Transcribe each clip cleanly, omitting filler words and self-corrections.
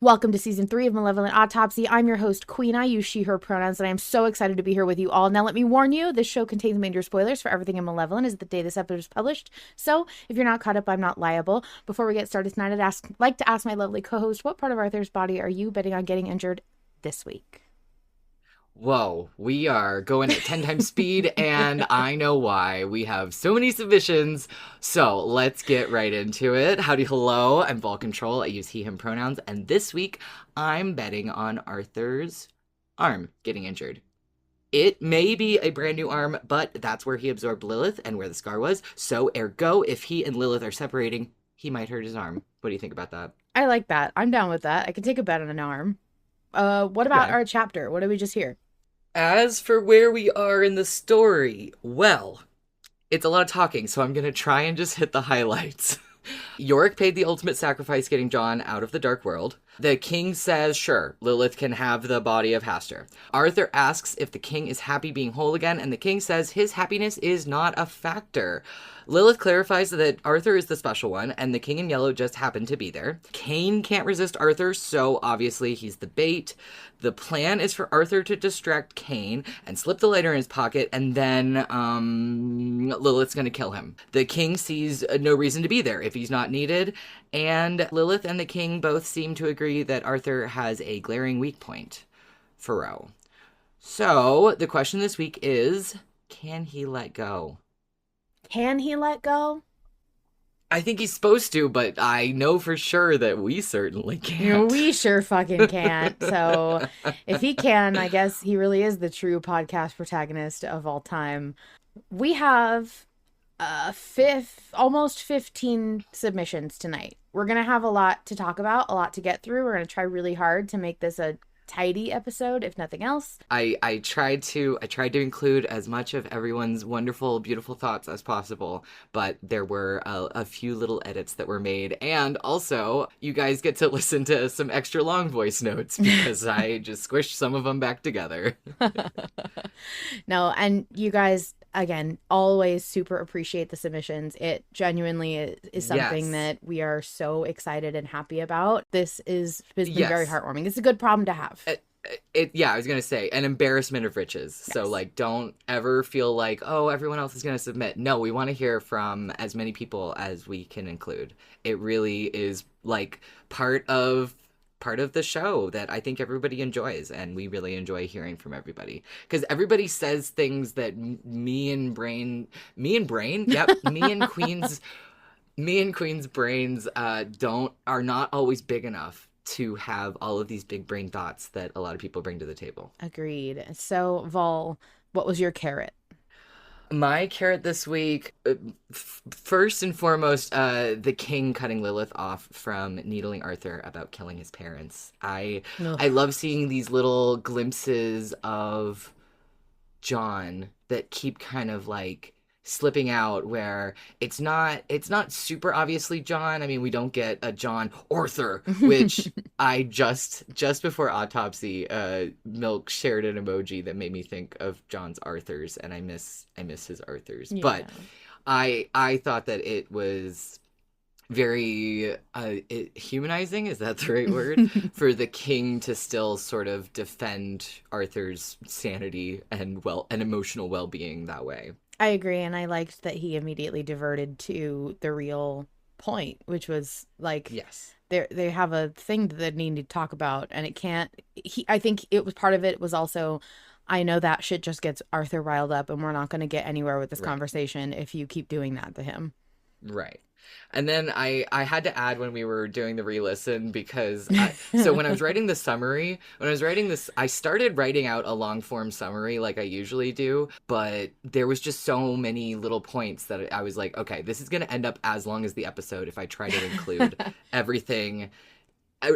Welcome to Season 3 of Malevolent Autopsy. I'm your host, Queen. I use she, her pronouns, and I am so excited to be here with you all. Now, let me warn you, this show contains major spoilers for everything in Malevolent as the day this episode is published. So, if you're not caught up, I'm not liable. Before we get started tonight, I'd like to ask my lovely co-host, what part of Arthur's body are you betting on getting injured this week? Whoa, we are going at 10 times speed, and I know why. We have so many submissions, so let's get right into it. Howdy, hello, I'm Vol Control. I use he, him pronouns, and this week I'm betting on Arthur's arm getting injured. It may be a brand new arm, but that's where he absorbed Lillith and where the scar was, so ergo, if he and Lillith are separating, he might hurt his arm. What do you think about that? I like that. I'm down with that. I can take a bet on an arm. What about our chapter? What did we just hear? As for where we are in the story, well, it's a lot of talking, so I'm going to try and just hit the highlights. Yorick paid the ultimate sacrifice getting John out of the Dark World. The king says, sure, Lillith can have the body of Hastur. Arthur asks if the king is happy being whole again, and the king says his happiness is not a factor. Lillith clarifies that Arthur is the special one, and the king in yellow just happened to be there. Kayne can't resist Arthur, so obviously he's the bait. The plan is for Arthur to distract Kayne and slip the lighter in his pocket, and then, Lilith's gonna kill him. The king sees no reason to be there if he's not needed, and Lillith and the king both seem to agree that Arthur has a glaring weak point. Furrow. So, the question this week is, can he let go? Can he let go? I think he's supposed to, but I know for sure that we certainly can't. We sure fucking can't. So if he can, I guess he really is the true podcast protagonist of all time. We have almost 15 submissions tonight. We're going to have a lot to talk about, a lot to get through. We're going to try really hard to make this a tidy episode, if nothing else. I tried to include as much of everyone's wonderful, beautiful thoughts as possible, but there were a few little edits that were made, and also you guys get to listen to some extra long voice notes because I just squished some of them back together. No, and you guys, again, always super appreciate the submissions. It genuinely is something that we are so excited and happy about. This has been very heartwarming. It's a good problem to have. I was going to say, an embarrassment of riches. Yes. So, don't ever feel like, oh, everyone else is going to submit. No, we want to hear from as many people as we can include. It really is, part of the show that I think everybody enjoys, and we really enjoy hearing from everybody, because everybody says things that me and Queen's brains are not always big enough to have all of these big brain thoughts that a lot of people bring to the table. Agreed. So, Vol, what was your carrot? My carrot this week, first and foremost, the king cutting Lillith off from needling Arthur about killing his parents. I love seeing these little glimpses of John that keep kind of slipping out, where it's not super obviously John. I mean, we don't get a John Arthur, which I just before autopsy, Milk shared an emoji that made me think of John's Arthurs, and I miss his Arthurs. Yeah. But I thought that it was very humanizing, is that the right word, for the king to still sort of defend Arthur's sanity and emotional well-being that way. I agree, and I liked that he immediately diverted to the real point, which was yes, they have a thing that they need to talk about, and it can't. I think it was part of it was also, I know that shit just gets Arthur riled up, and we're not going to get anywhere with this conversation if you keep doing that to him. Right. And then I had to add when we were doing the re-listen, because so when I was writing the summary, I started writing out a long form summary like I usually do, but there was just so many little points that I was like, okay, this is going to end up as long as the episode if I try to include everything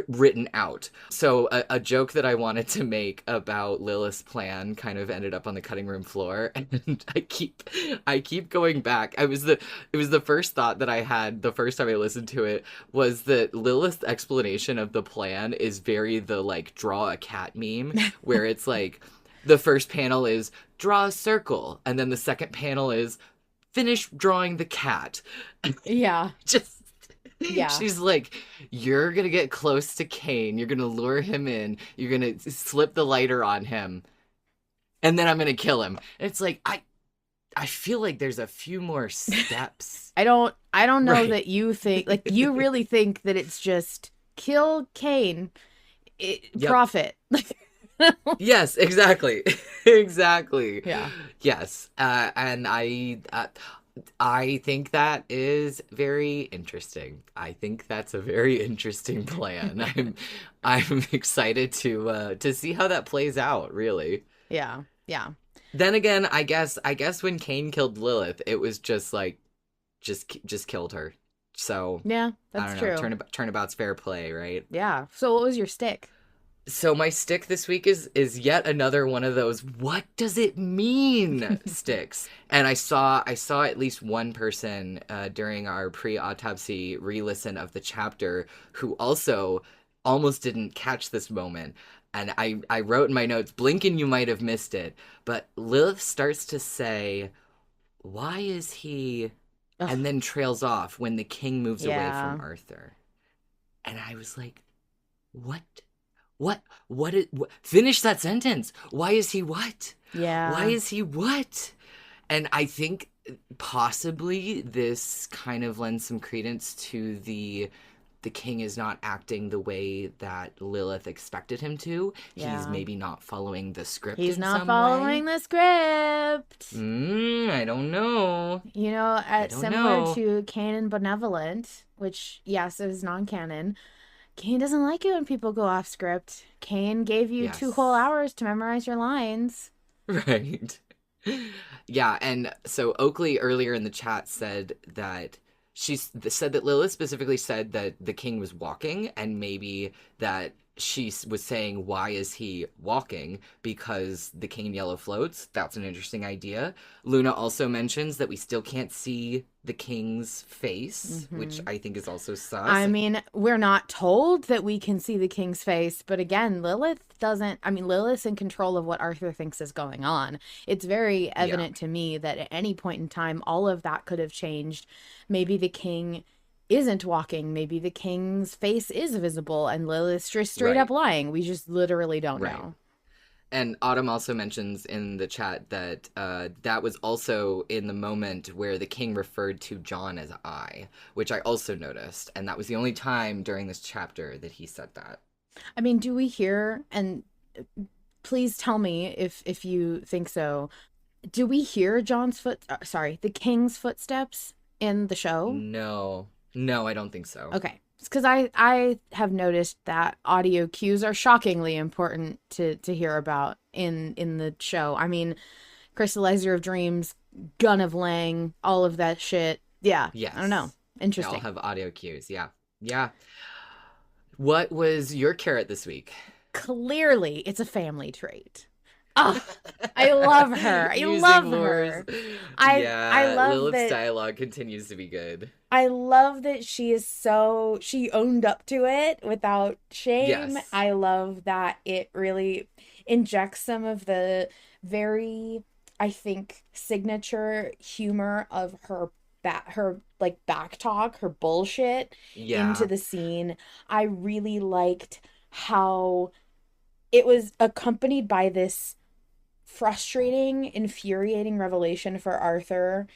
written out. So a joke that I wanted to make about Lilith's plan kind of ended up on the cutting room floor, and I keep going back. It was the first thought that I had the first time I listened to it, was that Lilith's explanation of the plan is very the draw a cat meme, where it's the first panel is draw a circle, and then the second panel is finish drawing the cat. Yeah. Just Yeah. she's like, you're gonna get close to Kayne, you're gonna lure him in, you're gonna slip the lighter on him, and then I'm gonna kill him. And it's like, I feel like there's a few more steps. I don't know Right. that you think, like, you really think that it's just kill Kayne, Yep. profit. Yes, exactly. Exactly. Yeah. Yes. And I think that is very interesting. I think that's a very interesting plan. I'm excited to see how that plays out, really. Yeah. Yeah. Then again, I guess when Kayne killed Lillith, it was just like just killed her. So Yeah, I that's don't know. true. Turnabout's fair play, right? Yeah. So what was your stick? So my stick this week is yet another one of those what does it mean sticks. And I saw at least one person during our pre-autopsy re-listen of the chapter who also almost didn't catch this moment. And I wrote in my notes, blink and you might have missed it. But Lilith starts to say, why is he... Ugh. And then trails off when the king moves away Yeah. from Arthur. And I was like, what? What finish that sentence. Why is he what? Yeah. Why is he what? And I think possibly this kind of lends some credence to the king is not acting the way that Lilith expected him to. Yeah. He's maybe not following the script. He's in not some following way. the script. I don't know. You know, don't similar know. to Kayne and Benevolent, which, yes, is non-canon. Kayne doesn't like it when people go off script. Kayne gave you 2 whole hours to memorize your lines. Right. Yeah, and so Oakley earlier in the chat said that Lilith specifically said that the king was walking, and maybe that she was saying, why is he walking? Because the king in yellow floats. That's an interesting idea. Luna also mentions that we still can't see the king's face, which I think is also sus. I mean, we're not told that we can see the king's face, but again, Lilith's in control of what Arthur thinks is going on. It's very evident to me that at any point in time, all of that could have changed. Maybe the king isn't walking. Maybe the king's face is visible and Lilith's just straight up lying. We just literally don't know. And Autumn also mentions in the chat that that was also in the moment where the king referred to John as I, which I also noticed. And that was the only time during this chapter that he said that. I mean, do we hear, and please tell me if you think so, do we hear the king's footsteps in the show? No, I don't think so. Okay. Because I have noticed that audio cues are shockingly important to hear about in the show. I mean, Crystallizer of Dreams, Gun of Lang, all of that shit. Yeah. Yes. I don't know. Interesting. They all have audio cues. Yeah. Yeah. What was your carrot this week? Clearly, it's a family trait. Oh, I love her. I love her. I love Lilith's that dialogue continues to be good. I love that she owned up to it without shame. Yes. I love that it really injects some of the very, I think, signature humor of her back talk, her bullshit into the scene. I really liked how it was accompanied by this frustrating, infuriating revelation for Arthur,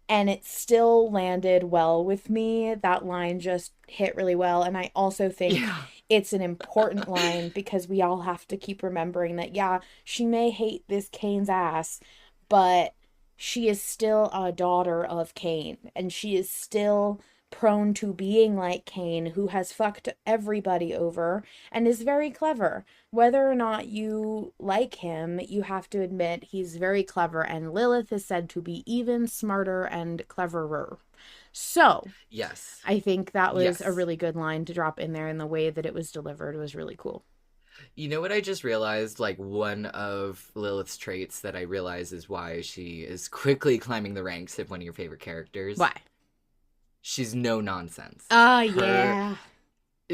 and it still landed well with me. That line just hit really well, and I also think it's an important line because we all have to keep remembering that, she may hate this Kayne's ass, but she is still a daughter of Kayne, and she is still prone to being like Kayne, who has fucked everybody over and is very clever. Whether or not you like him, you have to admit he's very clever, and Lilith is said to be even smarter and cleverer. So, yes, I think that was a really good line to drop in there, and the way that it was delivered was really cool. You know what I just realized? Like, one of Lilith's traits that I realize is why she is quickly climbing the ranks of one of your favorite characters. Why? She's no nonsense. Yeah.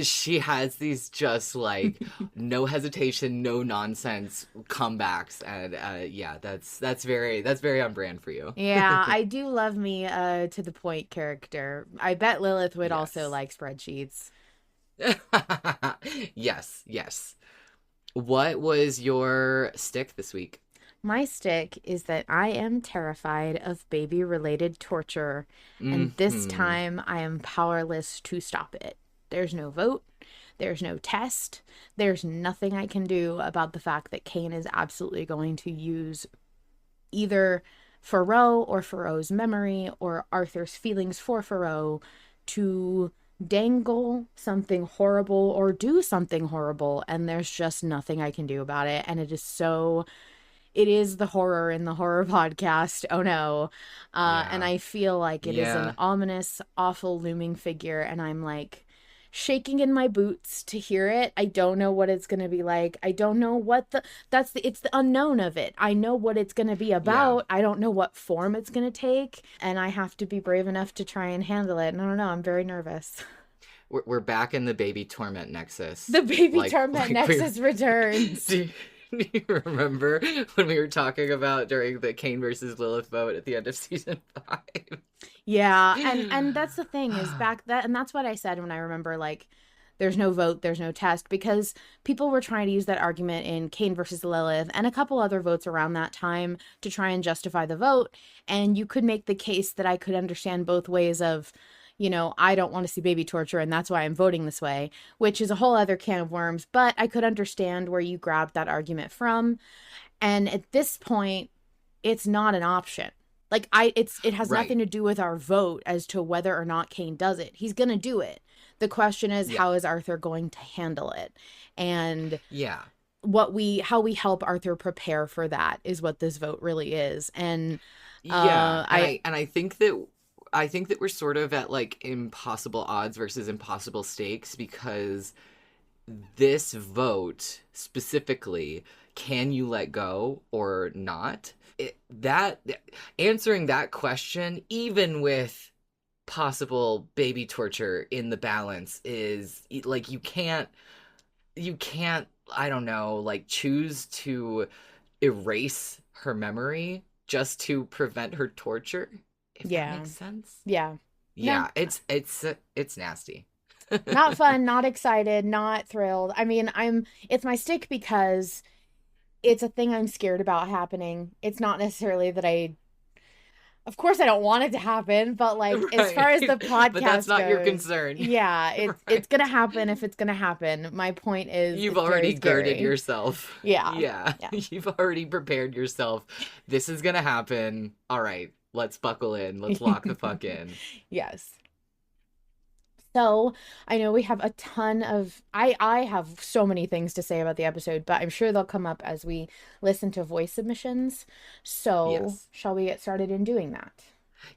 she has these just like no hesitation, no nonsense comebacks, and yeah, that's very on brand for you. Yeah, I do love me to the point character. I bet Lilith would also Yes. like spreadsheets. Yes, yes. What was your stick this week? My stick is that I am terrified of baby related torture, and this Hmm. time I am powerless to stop it. There's no vote, there's no test, there's nothing I can do about the fact that Kayne is absolutely going to use either Faroe or Faroe's memory or Arthur's feelings for Faroe to dangle something horrible or do something horrible, and there's just nothing I can do about it. And it is the horror in the horror podcast. Oh no. And Yeah. I feel like it is an Yeah. ominous, awful looming figure, and I'm like shaking in my boots to hear it. I don't know what it's going to be like. I don't know what it's the unknown of it. I know what it's going to be Yeah. about. I don't know what form it's going to take, and I have to be brave enough to try and handle it. And I don't know, I'm very nervous. We're back in the baby torment nexus. The baby Like torment like we nexus returns. do you remember when we were talking about during the Kane versus Lilith vote at the end of season 5? Yeah, and that's the thing is and that's what I said when I remember like there's no vote, there's no test, because people were trying to use that argument in Kane versus Lilith and a couple other votes around that time to try and justify the vote, and you could make the case that I could understand both ways of, I don't want to see baby torture and that's why I'm voting this way, which is a whole other can of worms, but I could understand where you grabbed that argument from. And at this point, it's not an option. Like it has Right. nothing to do with our vote as to whether or not Kane does it. He's going to do it. The question is, Yeah. how is Arthur going to handle it? And Yeah. how we help Arthur prepare for that is what this vote really is. And Yeah. I And I think that we're sort of at like impossible odds versus impossible stakes, because this vote specifically, can you let go or not? That answering that question, even with possible baby torture in the balance, is like you can't, I don't know, like choose to erase her memory just to prevent her torture, if that yeah. makes sense. Yeah. No. Yeah, it's nasty. Not fun, not excited, not thrilled. I mean, it's my stick because it's a thing I'm scared about happening. It's not necessarily that of course I don't want it to happen, but like as far as the podcast But that's not your goes, concern. yeah, it's Right. it's gonna happen if it's gonna happen. My point is You've it's already very scary. girded yourself. Yeah. Yeah. Yeah. You've already prepared yourself. This is gonna happen. All right, let's buckle in. Let's lock the fuck in. Yes. So I know we have a ton of I have so many things to say about the episode, but I'm sure they'll come up as we listen to voice submissions. So Yes. shall we get started in doing that?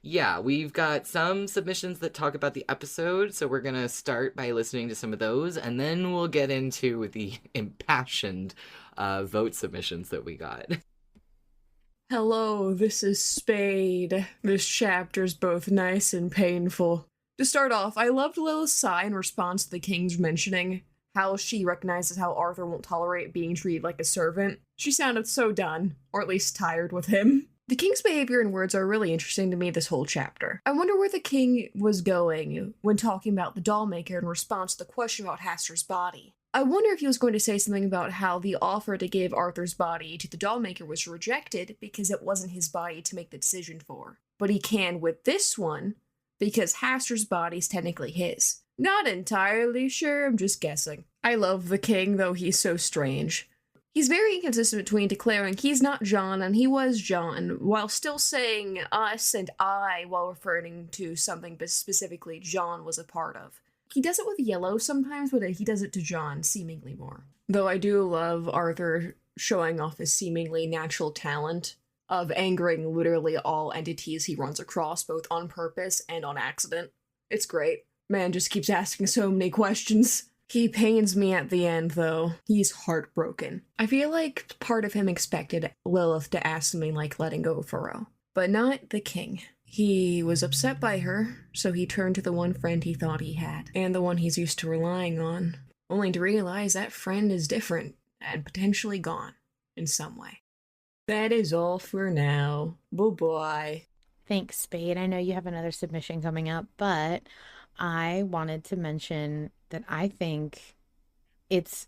Yeah, we've got some submissions that talk about the episode, so we're gonna start by listening to some of those, and then we'll get into the impassioned vote submissions that we got. Hello, this is Spade. This chapter's both nice and painful. To start off, I loved Lilith's sigh in response to the king's mentioning how she recognizes how Arthur won't tolerate being treated like a servant. She sounded so done, or at least tired with him. The king's behavior and words are really interesting to me this whole chapter. I wonder where the king was going when talking about the doll maker in response to the question about Hastur's body. I wonder if he was going to say something about how the offer to give Arthur's body to the doll maker was rejected because it wasn't his body to make the decision for. But he can with this one, because Hastur's body's technically his. Not entirely sure, I'm just guessing. I love the king, though he's so strange. He's very inconsistent between declaring he's not John and he was John, while still saying us and I while referring to something specifically John was a part of. He does it with Yellow sometimes, but he does it to John seemingly more. Though I do love Arthur showing off his seemingly natural talent of angering literally all entities he runs across, both on purpose and on accident. It's great. Man just keeps asking so many questions. He pains me at the end, though. He's heartbroken. I feel like part of him expected Lilith to ask something like letting go of Faroe, but not the king. He was upset by her, so he turned to the one friend he thought he had, and the one he's used to relying on, only to realize that friend is different and potentially gone in some way. That is all for now. Bye-bye. Thanks, Spade. I know you have another submission coming up, but I wanted to mention that I think it's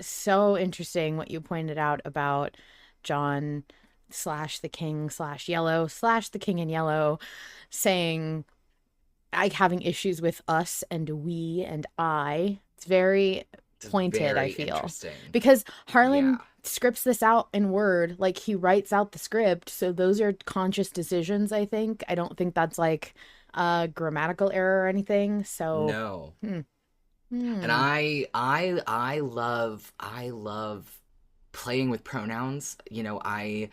so interesting what you pointed out about John slash the king slash yellow slash the king in yellow saying, like, having issues with us and we and I. It's very It's pointed, I very feel. interesting. Because Harlan Yeah. scripts this out in Word, like he writes out the script, so those are conscious decisions, I think. I don't think that's like a grammatical error or anything. So No. And hmm. I love playing with pronouns. You know, I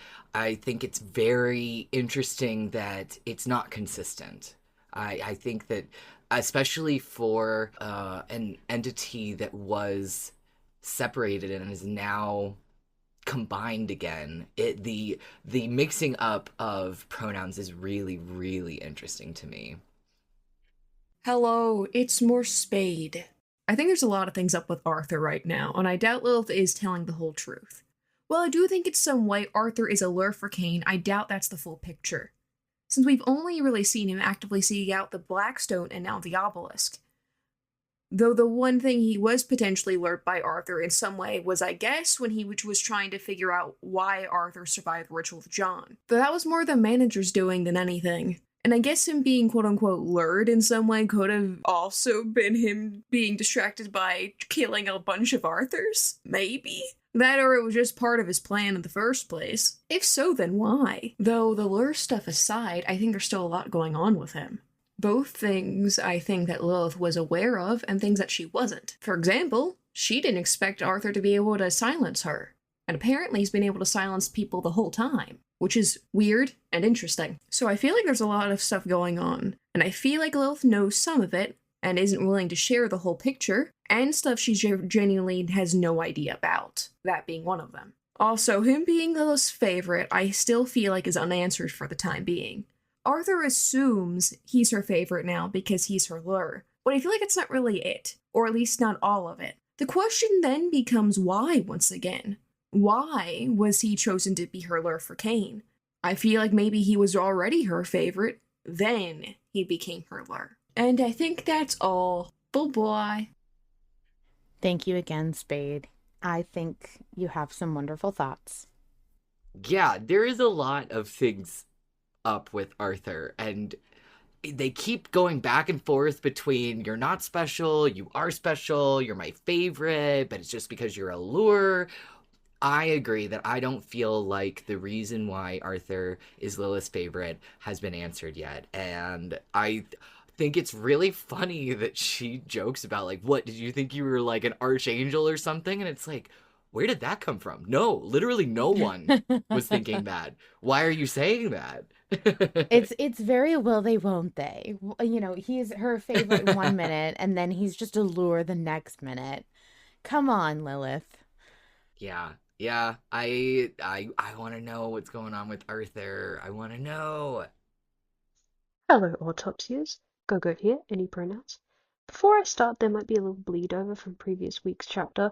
think it's very interesting that it's not consistent. I think that especially for an entity that was separated and is now combined again, the mixing up of pronouns is really, really interesting to me. Hello, it's more Spade. I think there's a lot of things up with Arthur right now, and I doubt Lilith is telling the whole truth. While I do think in some way Arthur is a lure for Kayne, I doubt that's the full picture, since we've only really seen him actively seek out the Blackstone and now the Obelisk. Though the one thing he was potentially lured by Arthur in some way was, I guess, when he was trying to figure out why Arthur survived the ritual with John. Though that was more the manager's doing than anything. And I guess him being quote-unquote lured in some way could have also been him being distracted by killing a bunch of Arthurs? Maybe? That or it was just part of his plan in the first place. If so, then why? Though the lure stuff aside, I think there's still a lot going on with him. Both things I think that Lilith was aware of and things that she wasn't. For example, she didn't expect Arthur to be able to silence her. And apparently he's been able to silence people the whole time, which is weird and interesting. So I feel like there's a lot of stuff going on, and I feel like Lilith knows some of it and isn't willing to share the whole picture, and stuff she genuinely has no idea about, that being one of them. Also, him being Lilith's favorite, I still feel like is unanswered for the time being. Arthur assumes he's her favorite now because he's her lure, but I feel like it's not really it, or at least not all of it. The question then becomes why once again. Why was he chosen to be her lure for Kayne? I feel like maybe he was already her favorite, then he became her lure. And I think that's all. Bye-bye. Thank you again, Spade. I think you have some wonderful thoughts. Yeah, there is a lot of things up with Arthur, and they keep going back and forth between you're not special, you are special, you're my favorite, but it's just because you're a lure. I agree that I don't feel like the reason why Arthur is Lilith's favorite has been answered yet. And I think it's really funny that she jokes about, like, what, did you think you were like an archangel or something? And it's like, where did that come from? No, literally no one was thinking that. Why are you saying that? It's very will they, won't they. You know, he's her favorite 1 minute, and then he's just a lure the next minute. Come on, Lilith. Yeah, I want to know what's going on with Arthur. I want to know. Hello, autopsiers. Gogoat here, any pronouns. Before I start, there might be a little bleed over from previous week's chapter.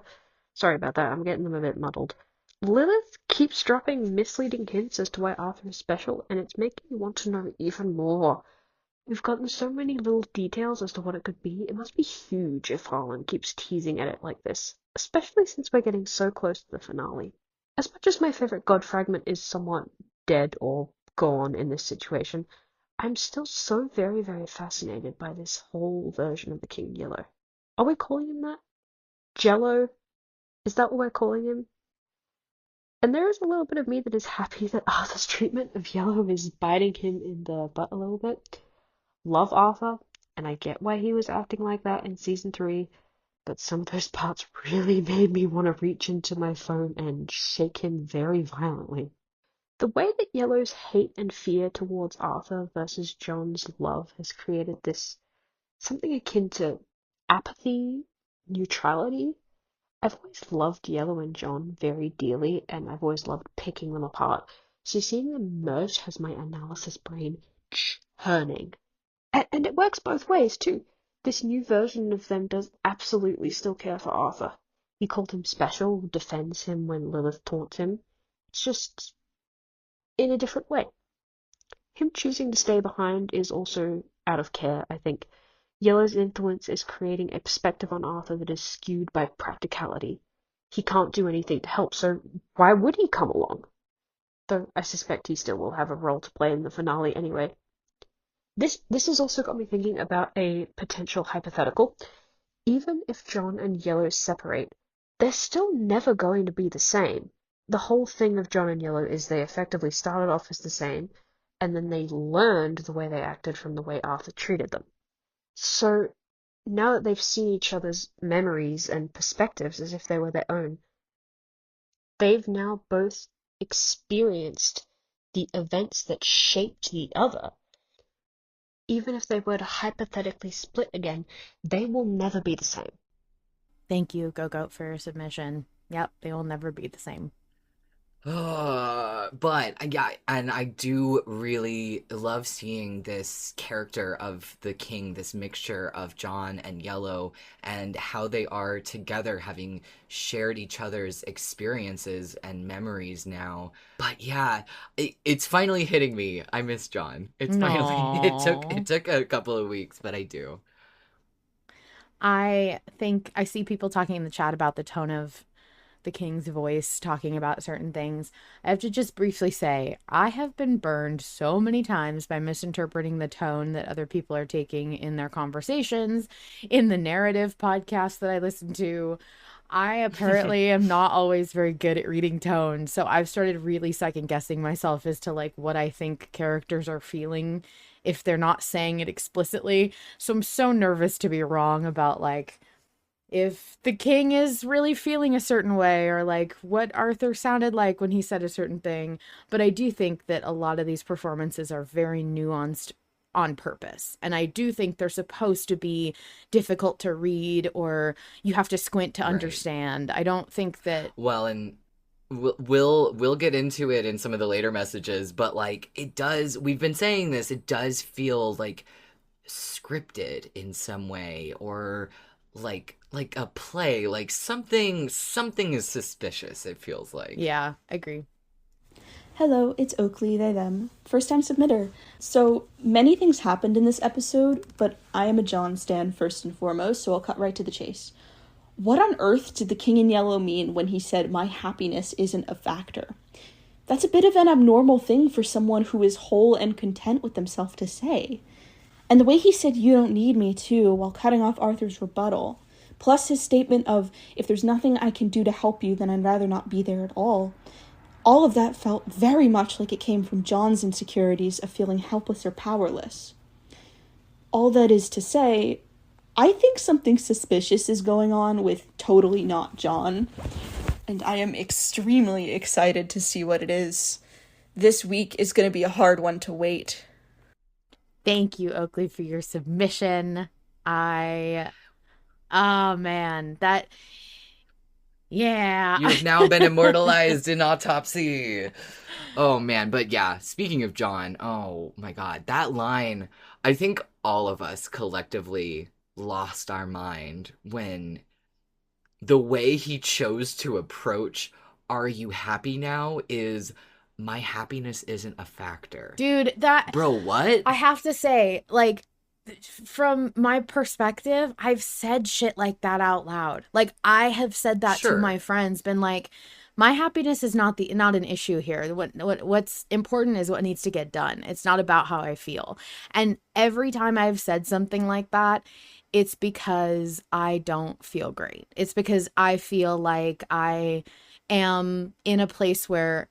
Sorry about that, I'm getting them a bit muddled. Lilith keeps dropping misleading hints as to why Arthur is special, and it's making me want to know even more. We've gotten so many little details as to what it could be. It must be huge if Harlan keeps teasing at it like this, especially since we're getting so close to the finale. As much as my favorite god fragment is somewhat dead or gone in this situation, I'm still so very, very fascinated by this whole version of the King Yellow. Are we calling him that? Jello? Is that what we're calling him? And there is a little bit of me that is happy that Arthur's treatment of Yellow is biting him in the butt a little bit. Love Arthur, and I get why he was acting like that in season 3, but some of those parts really made me want to reach into my phone and shake him very violently. The way that Yellow's hate and fear towards Arthur versus John's love has created this something akin to apathy, neutrality. I've always loved Yellow and John very dearly, and I've always loved picking them apart, so seeing them merge has my analysis brain turning. And it works both ways, too. This new version of them does absolutely still care for Arthur. He called him special, defends him when Lilith taunts him. It's just in a different way. Him choosing to stay behind is also out of care, I think. Yellow's influence is creating a perspective on Arthur that is skewed by practicality. He can't do anything to help, so why would he come along? Though I suspect he still will have a role to play in the finale anyway. This has also got me thinking about a potential hypothetical. Even if John and Yellow separate, they're still never going to be the same. The whole thing of John and Yellow is they effectively started off as the same, and then they learned the way they acted from the way Arthur treated them. So, now that they've seen each other's memories and perspectives as if they were their own, they've now both experienced the events that shaped the other. Even if they were to hypothetically split again, they will never be the same. Thank you, Gogoat, for your submission. Yep, they will never be the same. But yeah, and I do really love seeing this character of the king, this mixture of John and Yellow, and how they are together, having shared each other's experiences and memories now. But yeah, it's finally hitting me. I miss John. It's finally it took a couple of weeks, but I do. I think I see people talking in the chat about the tone of the king's voice talking about certain things. I have to just briefly say, I have been burned so many times by misinterpreting the tone that other people are taking in their conversations, in the narrative podcast that I listen to. I apparently am not always very good at reading tone, so I've started really second guessing myself as to like what I think characters are feeling if they're not saying it explicitly. So I'm so nervous to be wrong about like if the king is really feeling a certain way or like what Arthur sounded like when he said a certain thing. But I do think that a lot of these performances are very nuanced on purpose. And I do think they're supposed to be difficult to read or you have to squint to understand. I don't think that... Well, and we'll get into it in some of the later messages, but like it does, we've been saying this, it does feel like scripted in some way, or like a play, like something is suspicious, it feels like. Yeah, I agree. Hello, it's Oakley, they, them. First time submitter. So, many things happened in this episode, but I am a John stan first and foremost, so I'll cut right to the chase. What on earth did the King in Yellow mean when he said, "My happiness isn't a factor"? That's a bit of an abnormal thing for someone who is whole and content with themselves to say. And the way he said, "You don't need me," too, while cutting off Arthur's rebuttal, plus his statement of, "If there's nothing I can do to help you, then I'd rather not be there at all." All of that felt very much like it came from John's insecurities of feeling helpless or powerless. All that is to say, I think something suspicious is going on with totally not John, and I am extremely excited to see what it is. This week is going to be a hard one to wait. Thank you, Oakley, for your submission. Oh man, that... Yeah. You've now been immortalized in Autopsy. Oh, man. But yeah, speaking of John, oh my God, that line, I think all of us collectively lost our mind when the way he chose to approach "Are you happy now?" is "My happiness isn't a factor." Dude, that... Bro, what? I have to say, like, from my perspective, I've said shit like that out loud. Like, I have said that to my friends, been like, my happiness is not an issue here. What's important is what needs to get done. It's not about how I feel. And every time I've said something like that, it's because I don't feel great. It's because I feel like I am in a place where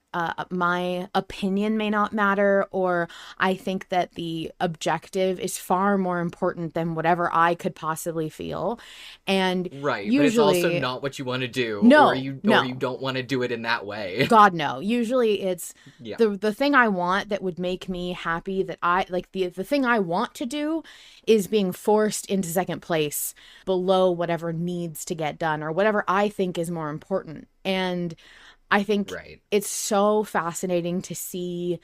my opinion may not matter, or I think that the objective is far more important than whatever I could possibly feel. And right, usually, but it's also not what you want to do. No, or you don't want to do it in that way. God, no. Usually it's the thing I want that would make me happy, that I like, the thing I want to do is being forced into second place below whatever needs to get done or whatever I think is more important. And I think it's so fascinating to see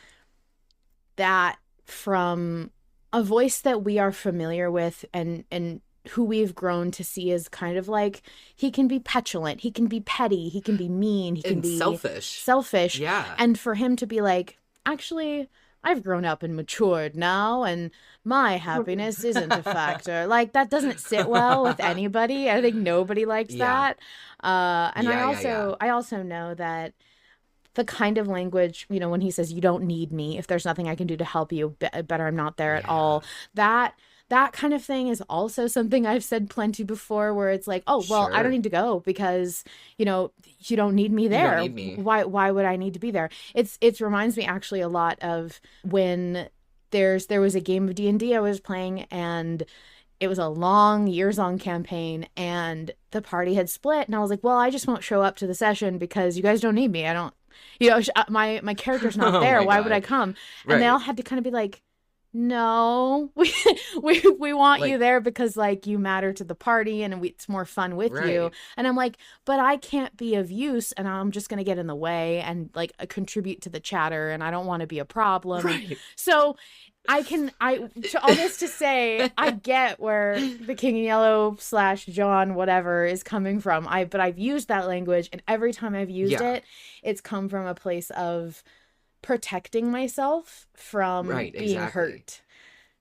that from a voice that we are familiar with and who we've grown to see as kind of like, he can be petulant, he can be petty, he can be mean, he can be selfish. Yeah. And for him to be like, actually, I've grown up and matured now, and my happiness isn't a factor. Like, that doesn't sit well with anybody. I think nobody likes that. And I also know that the kind of language, you know, when he says, you don't need me, if there's nothing I can do to help you, better I'm not there at all. That kind of thing is also something I've said plenty before, where it's like, oh, well, I don't need to go because, you know, you don't need me there. You don't need me. Why would I need to be there? It reminds me actually a lot of when there was a game of D&D I was playing, and it was a years-long campaign, and the party had split, and I was like, well, I just won't show up to the session because you guys don't need me. I don't, you know, my character's not there. Why would I come? And they all had to kind of be like, no, we want you there because, like, you matter to the party and it's more fun with you. And I'm like, but I can't be of use, and I'm just going to get in the way and, like, contribute to the chatter, and I don't want to be a problem. So all this to say, I get where the King in Yellow / John, whatever, is coming from. But I've used that language, and every time I've used it, it's come from a place of protecting myself from being hurt.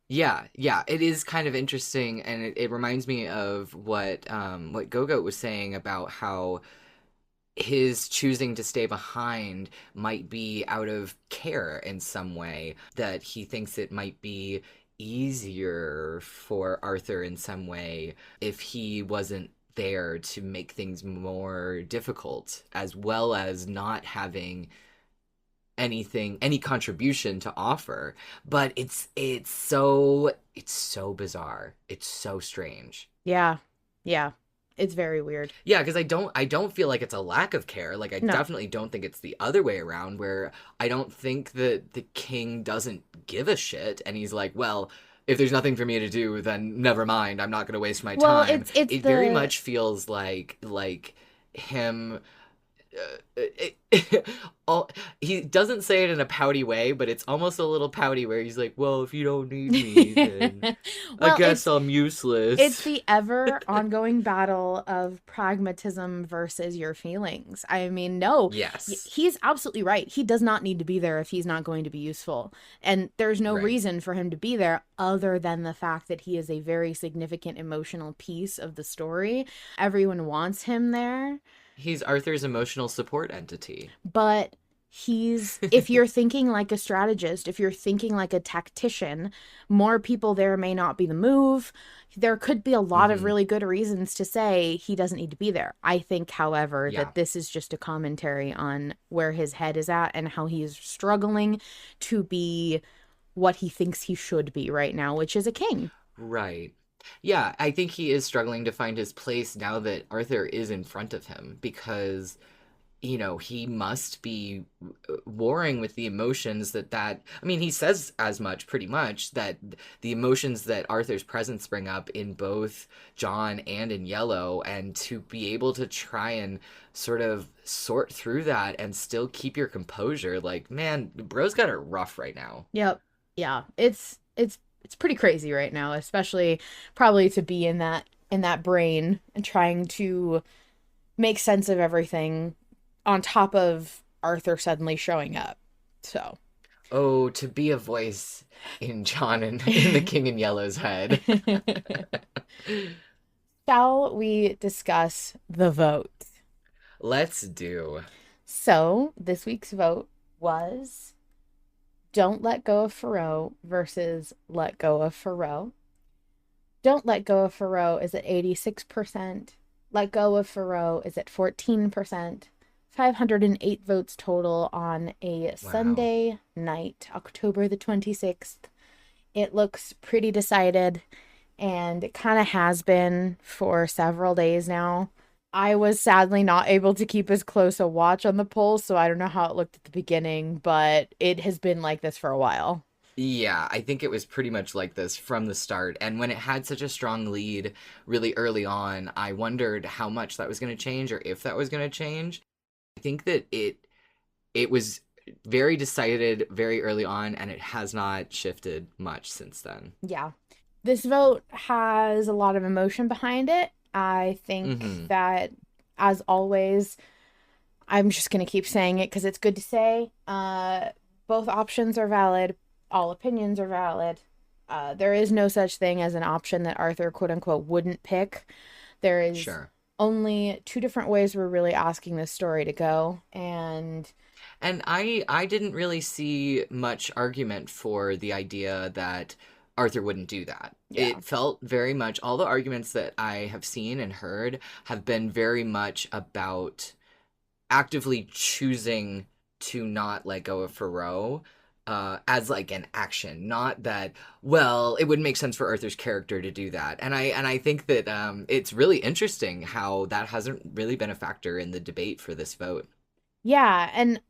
Yeah, it is kind of interesting, and it reminds me of what Gogoat was saying about how his choosing to stay behind might be out of care in some way, that he thinks it might be easier for Arthur in some way if he wasn't there to make things more difficult, as well as not having any contribution to offer. But it's so bizarre. It's so strange. Yeah. It's very weird. Yeah, because I don't feel like it's a lack of care. Like, I definitely don't think it's the other way around, where I don't think that the king doesn't give a shit, and he's like, well, if there's nothing for me to do, then never mind. I'm not going to waste my time. It very much feels like him. He doesn't say it in a pouty way, but it's almost a little pouty, where he's like, well, if you don't need me, then I guess I'm useless. It's the ever ongoing battle of pragmatism versus your feelings. I mean, no, he's absolutely right. He does not need to be there if he's not going to be useful, and there's no reason for him to be there other than the fact that he is a very significant emotional piece of the story. Everyone wants him there. He's Arthur's emotional support entity. But if you're thinking like a strategist, if you're thinking like a tactician, more people there may not be the move. There could be a lot of really good reasons to say he doesn't need to be there. I think, however, that this is just a commentary on where his head is at and how he is struggling to be what he thinks he should be right now, which is a king. Right. Yeah, I think he is struggling to find his place now that Arthur is in front of him, because, you know, he must be warring with the emotions I mean, he says as much, pretty much, that the emotions that Arthur's presence bring up in both John and in Yellow, and to be able to try and sort of sort through that and still keep your composure, like, man, bro's got it rough right now. Yep. Yeah, it's pretty crazy right now, especially probably to be in that brain and trying to make sense of everything on top of Arthur suddenly showing up. So, to be a voice in John and in the King in Yellow's head. Shall we discuss the vote? Let's do. So, this week's vote was Don't Let Go of Faroe versus Let Go of Faroe. Don't Let Go of Faroe is at 86%. Let Go of Faroe is at 14%. 508 votes total on a Sunday night, October the 26th. It looks pretty decided, and it kind of has been for several days now. I was sadly not able to keep as close a watch on the polls, so I don't know how it looked at the beginning, but it has been like this for a while. Yeah, I think it was pretty much like this from the start. And when it had such a strong lead really early on, I wondered how much that was going to change, or if that was going to change. I think that it was very decided very early on, and it has not shifted much since then. Yeah. This vote has a lot of emotion behind it. I think that, as always, I'm just going to keep saying it because it's good to say. Both options are valid. All opinions are valid. There is no such thing as an option that Arthur, quote unquote, wouldn't pick. There is only two different ways we're really asking this story to go. And I didn't really see much argument for the idea that Arthur wouldn't do that. Yeah. It felt very much, all the arguments that I have seen and heard have been very much about actively choosing to not let go of Thoreau as like an action, not that, well, it wouldn't make sense for Arthur's character to do that. And I think that it's really interesting how that hasn't really been a factor in the debate for this vote. yeah, and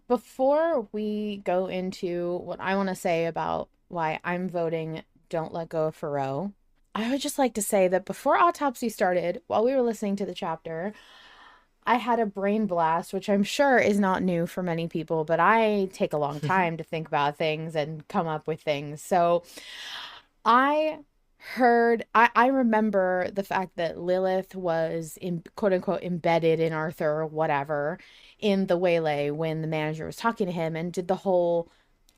before we go into what I want to say about why I'm voting don't let go of Thoreau, I would just like to say that before Autopsy started, while we were listening to the chapter, I had a brain blast, which I'm sure is not new for many people, but I take a long time to think about things and come up with things. So I remember the fact that Lilith was quote unquote embedded in Arthur or whatever in the waylay when the manager was talking to him and did the whole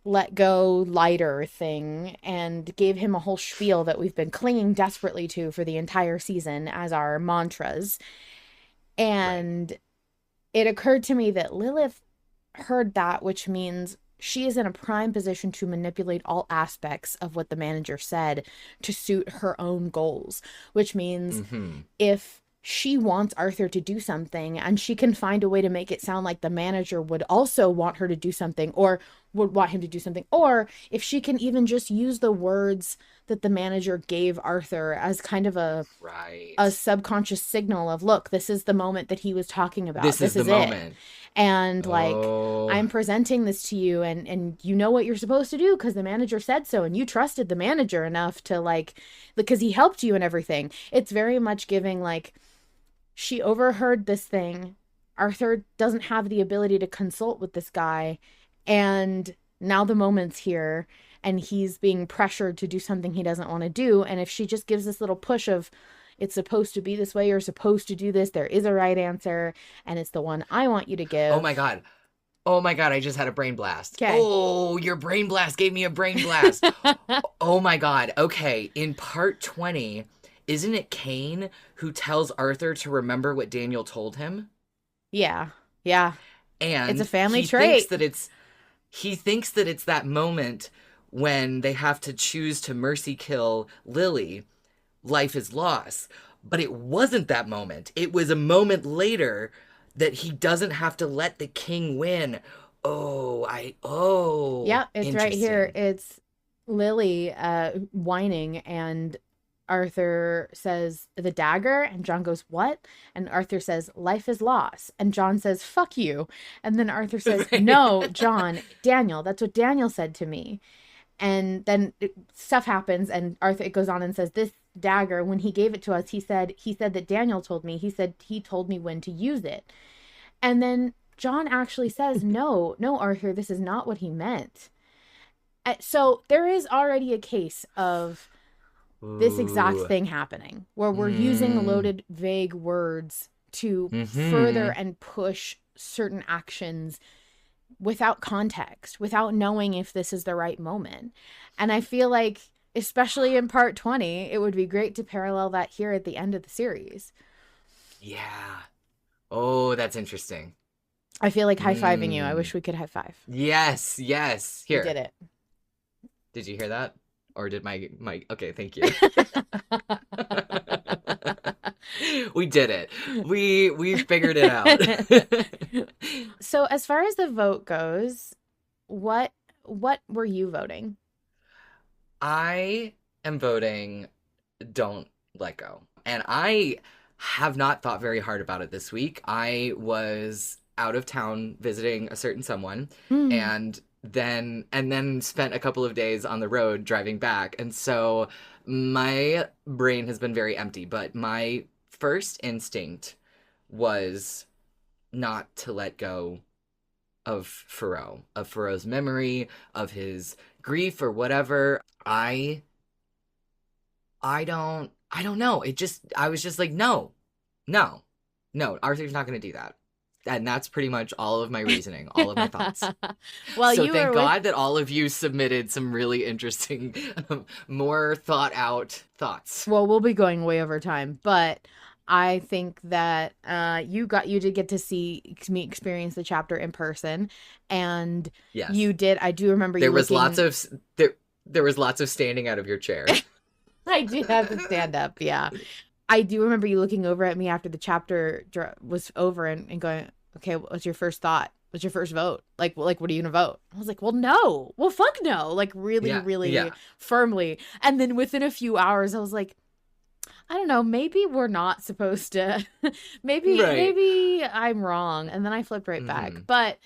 let go lighter thing and gave him a whole spiel that we've been clinging desperately to for the entire season as our mantras. And it occurred to me that Lilith heard that, which means she is in a prime position to manipulate all aspects of what the manager said to suit her own goals, which means if she wants Arthur to do something and she can find a way to make it sound like the manager would also want her to do something or would want him to do something, or if she can even just use the words that the manager gave Arthur as kind of a subconscious signal of, look, this is the moment that he was talking about. This is the moment. And like, I'm presenting this to you and you know what you're supposed to do because the manager said so and you trusted the manager enough to like, because he helped you and everything. It's very much giving like, she overheard this thing. Arthur doesn't have the ability to consult with this guy. And now the moment's here and he's being pressured to do something he doesn't want to do. And if she just gives this little push of, it's supposed to be this way, you're supposed to do this, there is a right answer, and it's the one I want you to give. Oh my God, I just had a brain blast. Okay. Oh, your brain blast gave me a brain blast. Oh my God. Okay, in part 20, isn't it Kayne who tells Arthur to remember what Daniel told him? Yeah. And it's a family trait. He thinks that it's that moment when they have to choose to mercy kill Lily. Life is lost. But it wasn't that moment. It was a moment later that he doesn't have to let the king win. Yeah, it's right here. It's Lily whining and Arthur says, the dagger? And John goes, what? And Arthur says, life is lost. And John says, fuck you. And then Arthur says, no, John, Daniel, that's what Daniel said to me. And then stuff happens and Arthur, it goes on and says, this dagger, when he gave it to us, he said that Daniel told me, he said he told me when to use it. And then John actually says, no, Arthur, this is not what he meant. So there is already a case of this exact thing happening where we're using loaded, vague words to further and push certain actions without context, without knowing if this is the right moment. And I feel like, especially in part 20, it would be great to parallel that here at the end of the series. Yeah. Oh, that's interesting. I feel like high-fiving you. I wish we could high five. Yes. Here. We did it. Did you hear that? Or did my okay, thank you. We did it. We figured it out. So as far as the vote goes, what were you voting? I am voting don't let go. And I have not thought very hard about it this week. I was out of town visiting a certain someone and then spent a couple of days on the road driving back. And so my brain has been very empty, but my first instinct was not to let go of Faro's memory, of his grief or whatever. I don't know. I was just like, no, Arthur's not going to do that. And that's pretty much all of my reasoning, all of my thoughts. Well, so you thank were God that all of you submitted some really interesting, more thought out thoughts. Well, we'll be going way over time, but I think that you did get to see me experience the chapter in person, and Yes. you did. I do remember there was lots of there was lots of standing out of your chair. I did have to stand up. Yeah. I do remember you looking over at me after the chapter was over and going, okay, what's your first thought? What's your first vote? Like, what are you going to vote? I was like, well, no. Well, fuck no. Like, really firmly. And then within a few hours, I was like, I don't know. Maybe we're not supposed to. maybe I'm wrong. And then I flipped right back. But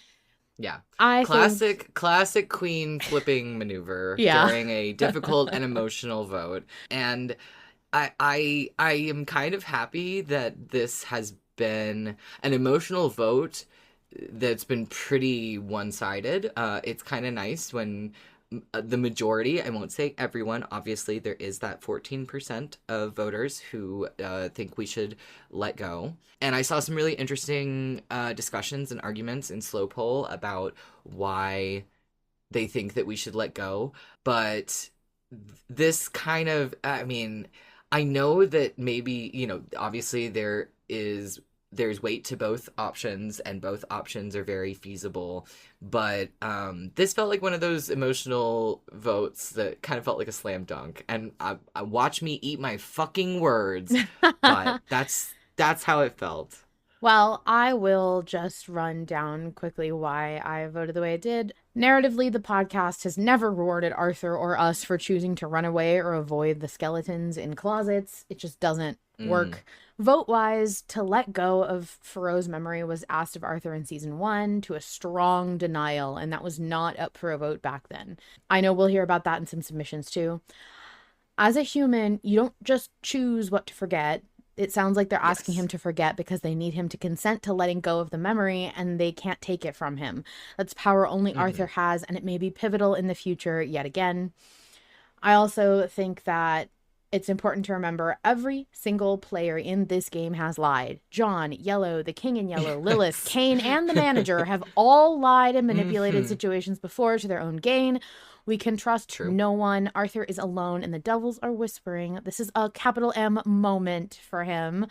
yeah, I classic queen flipping maneuver during a difficult and emotional vote. And I am kind of happy that this has been an emotional vote that's been pretty one-sided. It's kind of nice when the majority, I won't say everyone, obviously there is that 14% of voters who think we should let go. And I saw some really interesting discussions and arguments in Slow Poll about why they think that we should let go. But this kind of, I mean, I know that maybe, obviously there's weight to both options and both options are very feasible, but this felt like one of those emotional votes that kind of felt like a slam dunk, and I watch me eat my fucking words, but that's how it felt. Well, I will just run down quickly why I voted the way I did. Narratively, the podcast has never roared at Arthur or us for choosing to run away or avoid the skeletons in closets. It just doesn't work. Vote-wise, to let go of Faro's memory was asked of Arthur in season 1 to a strong denial, and that was not up for a vote back then. I know we'll hear about that in some submissions too. As a human, you don't just choose what to forget. It sounds like they're asking him to forget because they need him to consent to letting go of the memory and they can't take it from him. That's power only Arthur has, and it may be pivotal in the future yet again. I also think that it's important to remember every single player in this game has lied. John, Yellow, the King in Yellow, Lillith, Kayne, and the manager have all lied and manipulated situations before to their own gain. We can trust no one. Arthur is alone and the devils are whispering. This is a capital M moment for him.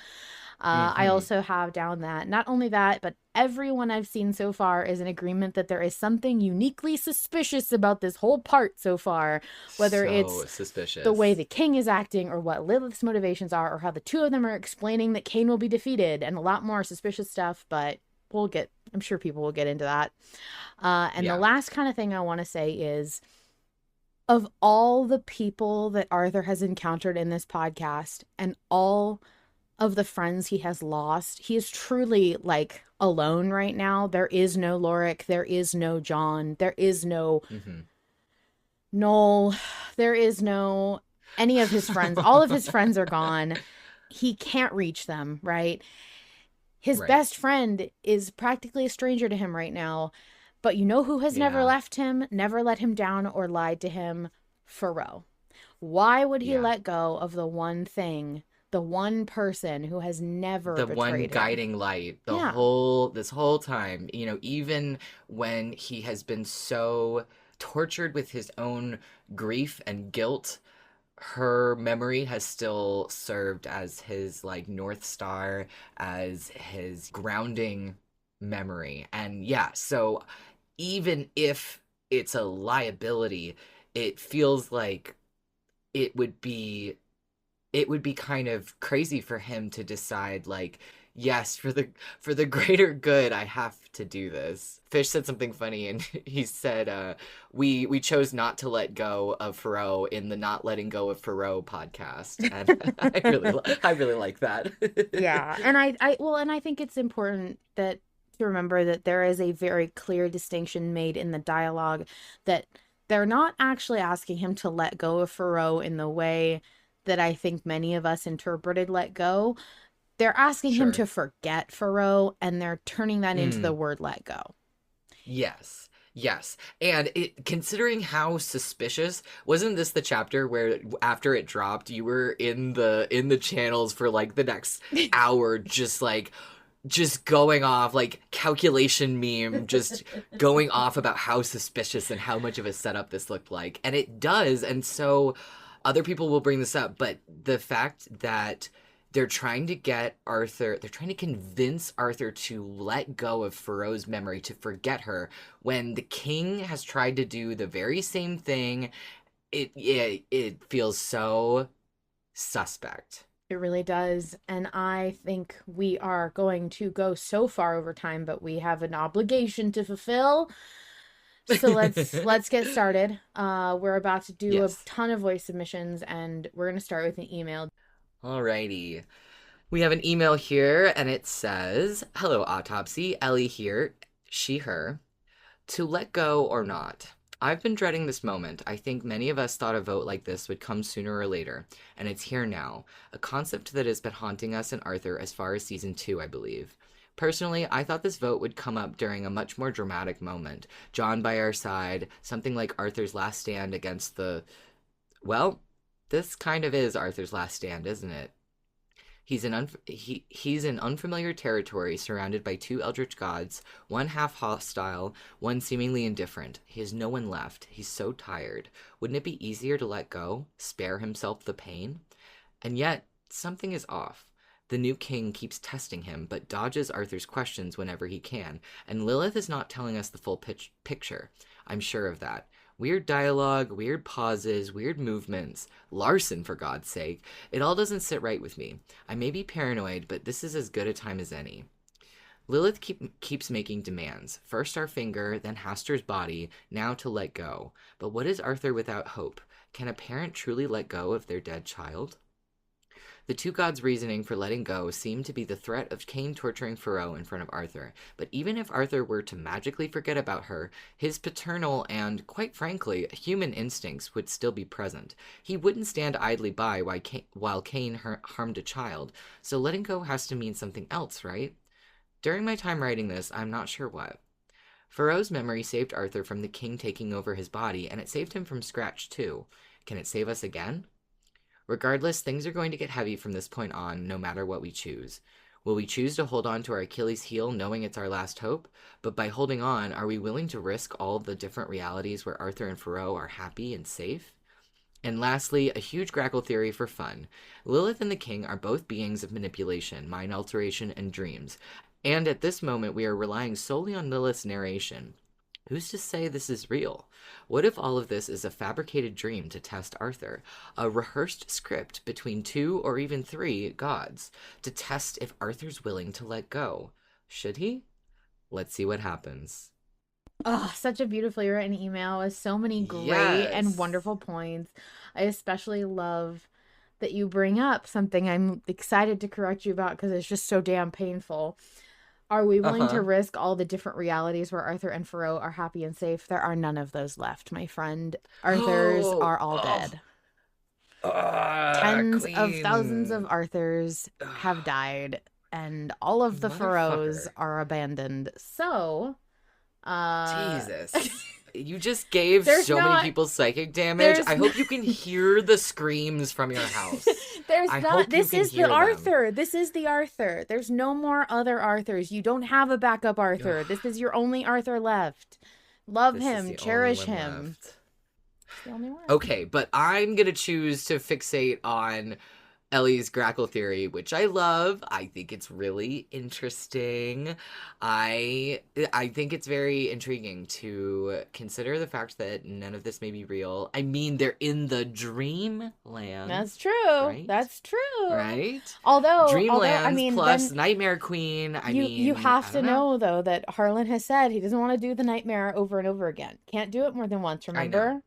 I also have down that not only that, but everyone I've seen so far is in agreement that there is something uniquely suspicious about this whole part so far, whether it's suspicious. The way the king is acting or what Lilith's motivations are or how the two of them are explaining that Kayne will be defeated and a lot more suspicious stuff, but I'm sure people will get into that. The last kind of thing I want to say is, of all the people that Arthur has encountered in this podcast and all of the friends he has lost, he is truly like alone right now. There is no Lorik, there is no John, there is no Noel, there is no any of his friends. All of his friends are gone. He can't reach them, right? His best friend is practically a stranger to him right now. But you know who has never left him, never let him down, or lied to him? Faro. Why would he let go of the one thing, the one person who has never betrayed one him? guiding light this whole time? Even when he has been so tortured with his own grief and guilt, her memory has still served as his North Star, as his grounding memory. And so even if it's a liability, it feels like it would be kind of crazy for him to decide yes, for the greater good, I have to do this. Fish said something funny, and he said, we chose not to let go of Faro in the Not Letting Go of Faro podcast. And I really like that. Yeah. And I think it's important to remember that there is a very clear distinction made in the dialogue that they're not actually asking him to let go of Faro in the way that I think many of us interpreted let go. They're asking him to forget Faro, and they're turning that into the word let go. Yes. Yes. And considering how suspicious, wasn't this the chapter where after it dropped, you were in the channels for like the next hour just going off like calculation meme, just going off about how suspicious and how much of a setup this looked like. And it does. And so other people will bring this up, but the fact that they're trying to they're trying to convince Arthur to let go of Faro's memory, to forget her, when the king has tried to do the very same thing. It feels so suspect. It really does. And I think we are going to go so far over time, but we have an obligation to fulfill. So let's get started. We're about to do Yes. a ton of voice submissions, and we're going to start with an email. Alrighty. We have an email here, and it says, "Hello, Autopsy. Ellie here. She, her. To let go or not. I've been dreading this moment. I think many of us thought a vote like this would come sooner or later, and it's here now. A concept that has been haunting us and Arthur as far as season 2, I believe. Personally, I thought this vote would come up during a much more dramatic moment. John by our side, something like Arthur's last stand against the... Well, this kind of is Arthur's last stand, isn't it? He's in unfamiliar territory, surrounded by 2 eldritch gods, one half hostile, one seemingly indifferent. He has no one left. He's so tired. Wouldn't it be easier to let go? Spare himself the pain? And yet, something is off. The new king keeps testing him, but dodges Arthur's questions whenever he can, and Lillith is not telling us the full picture. I'm sure of that. Weird dialogue, weird pauses, weird movements. Larson, for God's sake. It all doesn't sit right with me. I may be paranoid, but this is as good a time as any. Lillith keeps making demands. First our finger, then Hastur's body, now to let go. But what is Arthur without hope? Can a parent truly let go of their dead child? The 2 gods' reasoning for letting go seemed to be the threat of Kayne torturing Faro in front of Arthur. But even if Arthur were to magically forget about her, his paternal and, quite frankly, human instincts would still be present. He wouldn't stand idly by while Kayne harmed a child, so letting go has to mean something else, right? During my time writing this, I'm not sure what. Faro's memory saved Arthur from the king taking over his body, and it saved him from Scratch too. Can it save us again? Regardless, things are going to get heavy from this point on, no matter what we choose. Will we choose to hold on to our Achilles heel knowing it's our last hope? But by holding on, are we willing to risk all the different realities where Arthur and Faro are happy and safe? And lastly, a huge grackle theory for fun. Lillith and the king are both beings of manipulation, mind alteration, and dreams. And at this moment, we are relying solely on Lilith's narration. Who's to say this is real? What if all of this is a fabricated dream to test Arthur? A rehearsed script between 2 or even 3 gods to test if Arthur's willing to let go. Should he? Let's see what happens. Oh, such a beautifully written email with so many great and Yes. wonderful points. I especially love that you bring up something I'm excited to correct you about because it's just so damn painful. Are we willing to risk all the different realities where Arthur and Faro are happy and safe? There are none of those left, my friend. Arthurs are all dead. Tens of thousands of Arthurs have died, and all of the Faros Motherfucker. are abandoned. So, Jesus. You just gave There's so not- many people psychic damage. there's I hope you can hear the screams from your house. There's I not. hope you This can is hear the them. Arthur. This is the Arthur. There's no more other Arthurs. You don't have a backup Arthur. This is your only Arthur left. Love This is him. the Cherish only one him. left. It's the only one. Okay, but I'm gonna choose to fixate on Ellie's grackle theory, which I love. I think it's really interesting. I think it's very intriguing to consider the fact that none of this may be real. I mean, they're in the dreamland. That's true. Right? That's true. Right? Although, Dreamlands I mean, plus then Nightmare Queen. you have I to don't know though that Harlan has said he doesn't want to do the nightmare over and over again. Can't do it more than once. I know. Remember?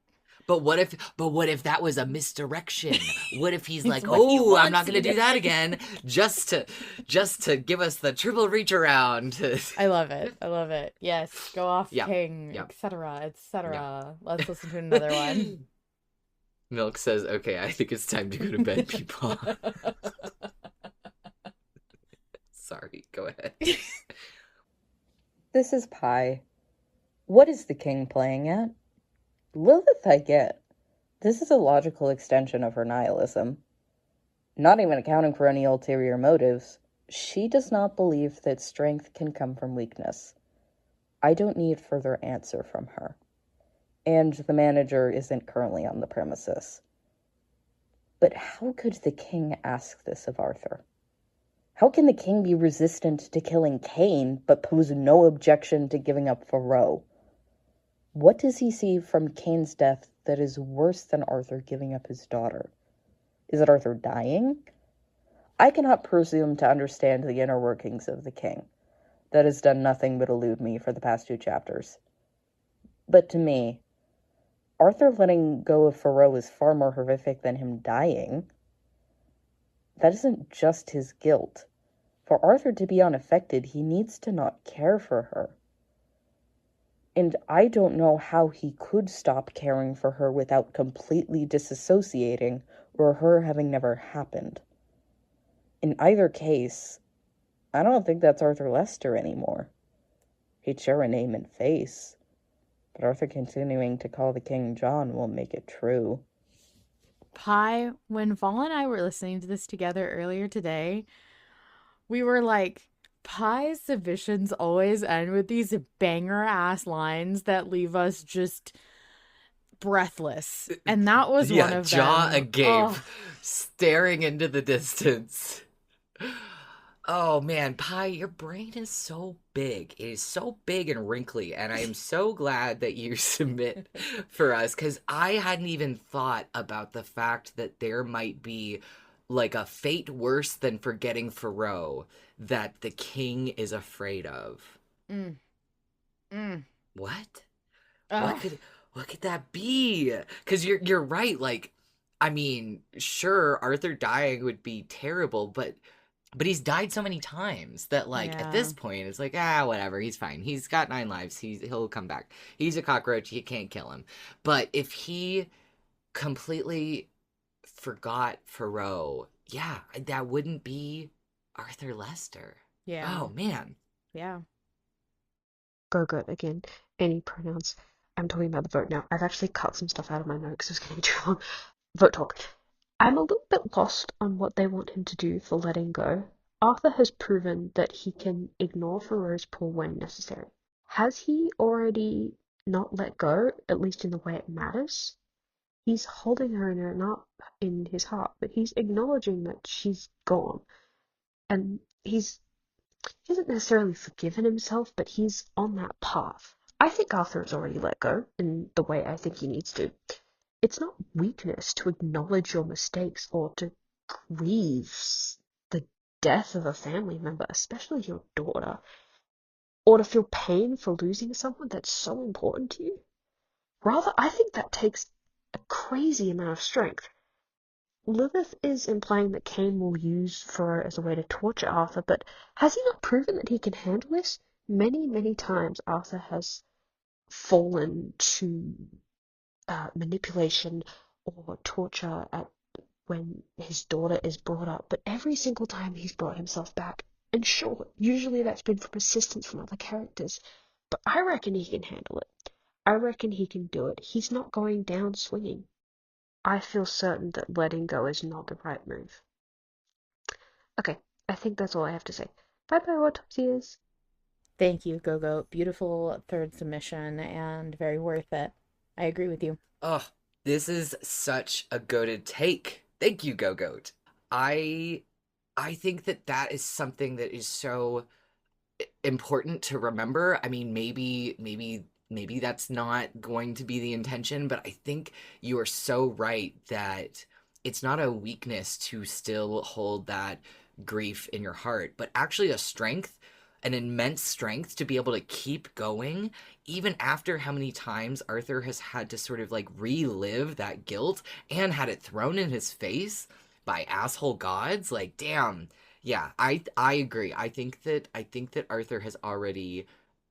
But what if that was a misdirection? What if he's like, what he oh, I'm wants not gonna you do to that do." again, just to give us the triple reach around. I love it. I love it. Yes, go off, Yep, King, yep. etc., etc. Let's listen to another one. Milk says, okay, I think it's time to go to bed, people. Sorry, go ahead. This is Pie. What is the king playing at? Lillith I get. This is a logical extension of her nihilism. Not even accounting for any ulterior motives, she does not believe that strength can come from weakness. I don't need further answer from her. And the manager isn't currently on the premises. But how could the king ask this of Arthur? How can the king be resistant to killing Kayne, but pose no objection to giving up Faroe? What does he see from Kayne's death that is worse than Arthur giving up his daughter? Is it Arthur dying? I cannot presume to understand the inner workings of the king. That has done nothing but elude me for the past 2 chapters. But to me, Arthur letting go of Faroe is far more horrific than him dying. That isn't just his guilt. For Arthur to be unaffected, he needs to not care for her. And I don't know how he could stop caring for her without completely disassociating or her having never happened. In either case, I don't think that's Arthur Lester anymore. He'd share a name and face, but Arthur continuing to call the king John will make it true. Pie, when Val and I were listening to this together earlier today, we were like, Pie's submissions always end with these banger ass lines that leave us just breathless. And that was one of jaw them. agape, Oh. staring into the distance. Oh man, Pie, your brain is so big. It is so big and wrinkly, and I am so glad that you submit for us, because I hadn't even thought about the fact that there might be like a fate worse than forgetting Faroe that the king is afraid of. Mm. What? Oh. What could that be? Because you're right. Like, I mean, sure, Arthur dying would be terrible, but he's died so many times that, like, at this point, it's like, whatever, he's fine. He's got 9 lives. He'll come back. He's a cockroach. You can't kill him. But if he completely forgot Faroe, that wouldn't be Arthur Lester. Yeah. Oh, man. Yeah. Gogoat again. Any pronouns. I'm talking about the vote now. I've actually cut some stuff out of my notes because it was getting too long. Vote talk. I'm a little bit lost on what they want him to do for letting go. Arthur has proven that he can ignore Faroe's pull when necessary. Has he already not let go, at least in the way it matters? He's holding her not in his heart, but he's acknowledging that she's gone. And he hasn't necessarily forgiven himself, but he's on that path. I think Arthur has already let go in the way I think he needs to. It's not weakness to acknowledge your mistakes or to grieve the death of a family member, especially your daughter, or to feel pain for losing someone that's so important to you. Rather, I think that takes a crazy amount of strength. Lillith is implying that Kayne will use Faroe as a way to torture Arthur, but has he not proven that he can handle this? Many, many times Arthur has fallen to manipulation or torture when his daughter is brought up, but every single time he's brought himself back. And sure, usually that's been from assistance from other characters, but I reckon he can handle it. I reckon he can do it. He's not going down swinging. I feel certain that letting go is not the right move. Okay, I think that's all I have to say. Bye-bye, Autopsies. Thank you, Gogoat. Beautiful third submission and very worth it. I agree with you. Oh, this is such a goated take. Thank you, Gogoat. I think that is something that is so important to remember. I mean, maybe that's not going to be the intention, but I think you are so right that it's not a weakness to still hold that grief in your heart, but actually a strength, an immense strength to be able to keep going, even after how many times Arthur has had to sort of like relive that guilt and had it thrown in his face by asshole gods. Like, damn. Yeah, I agree. I think that Arthur has already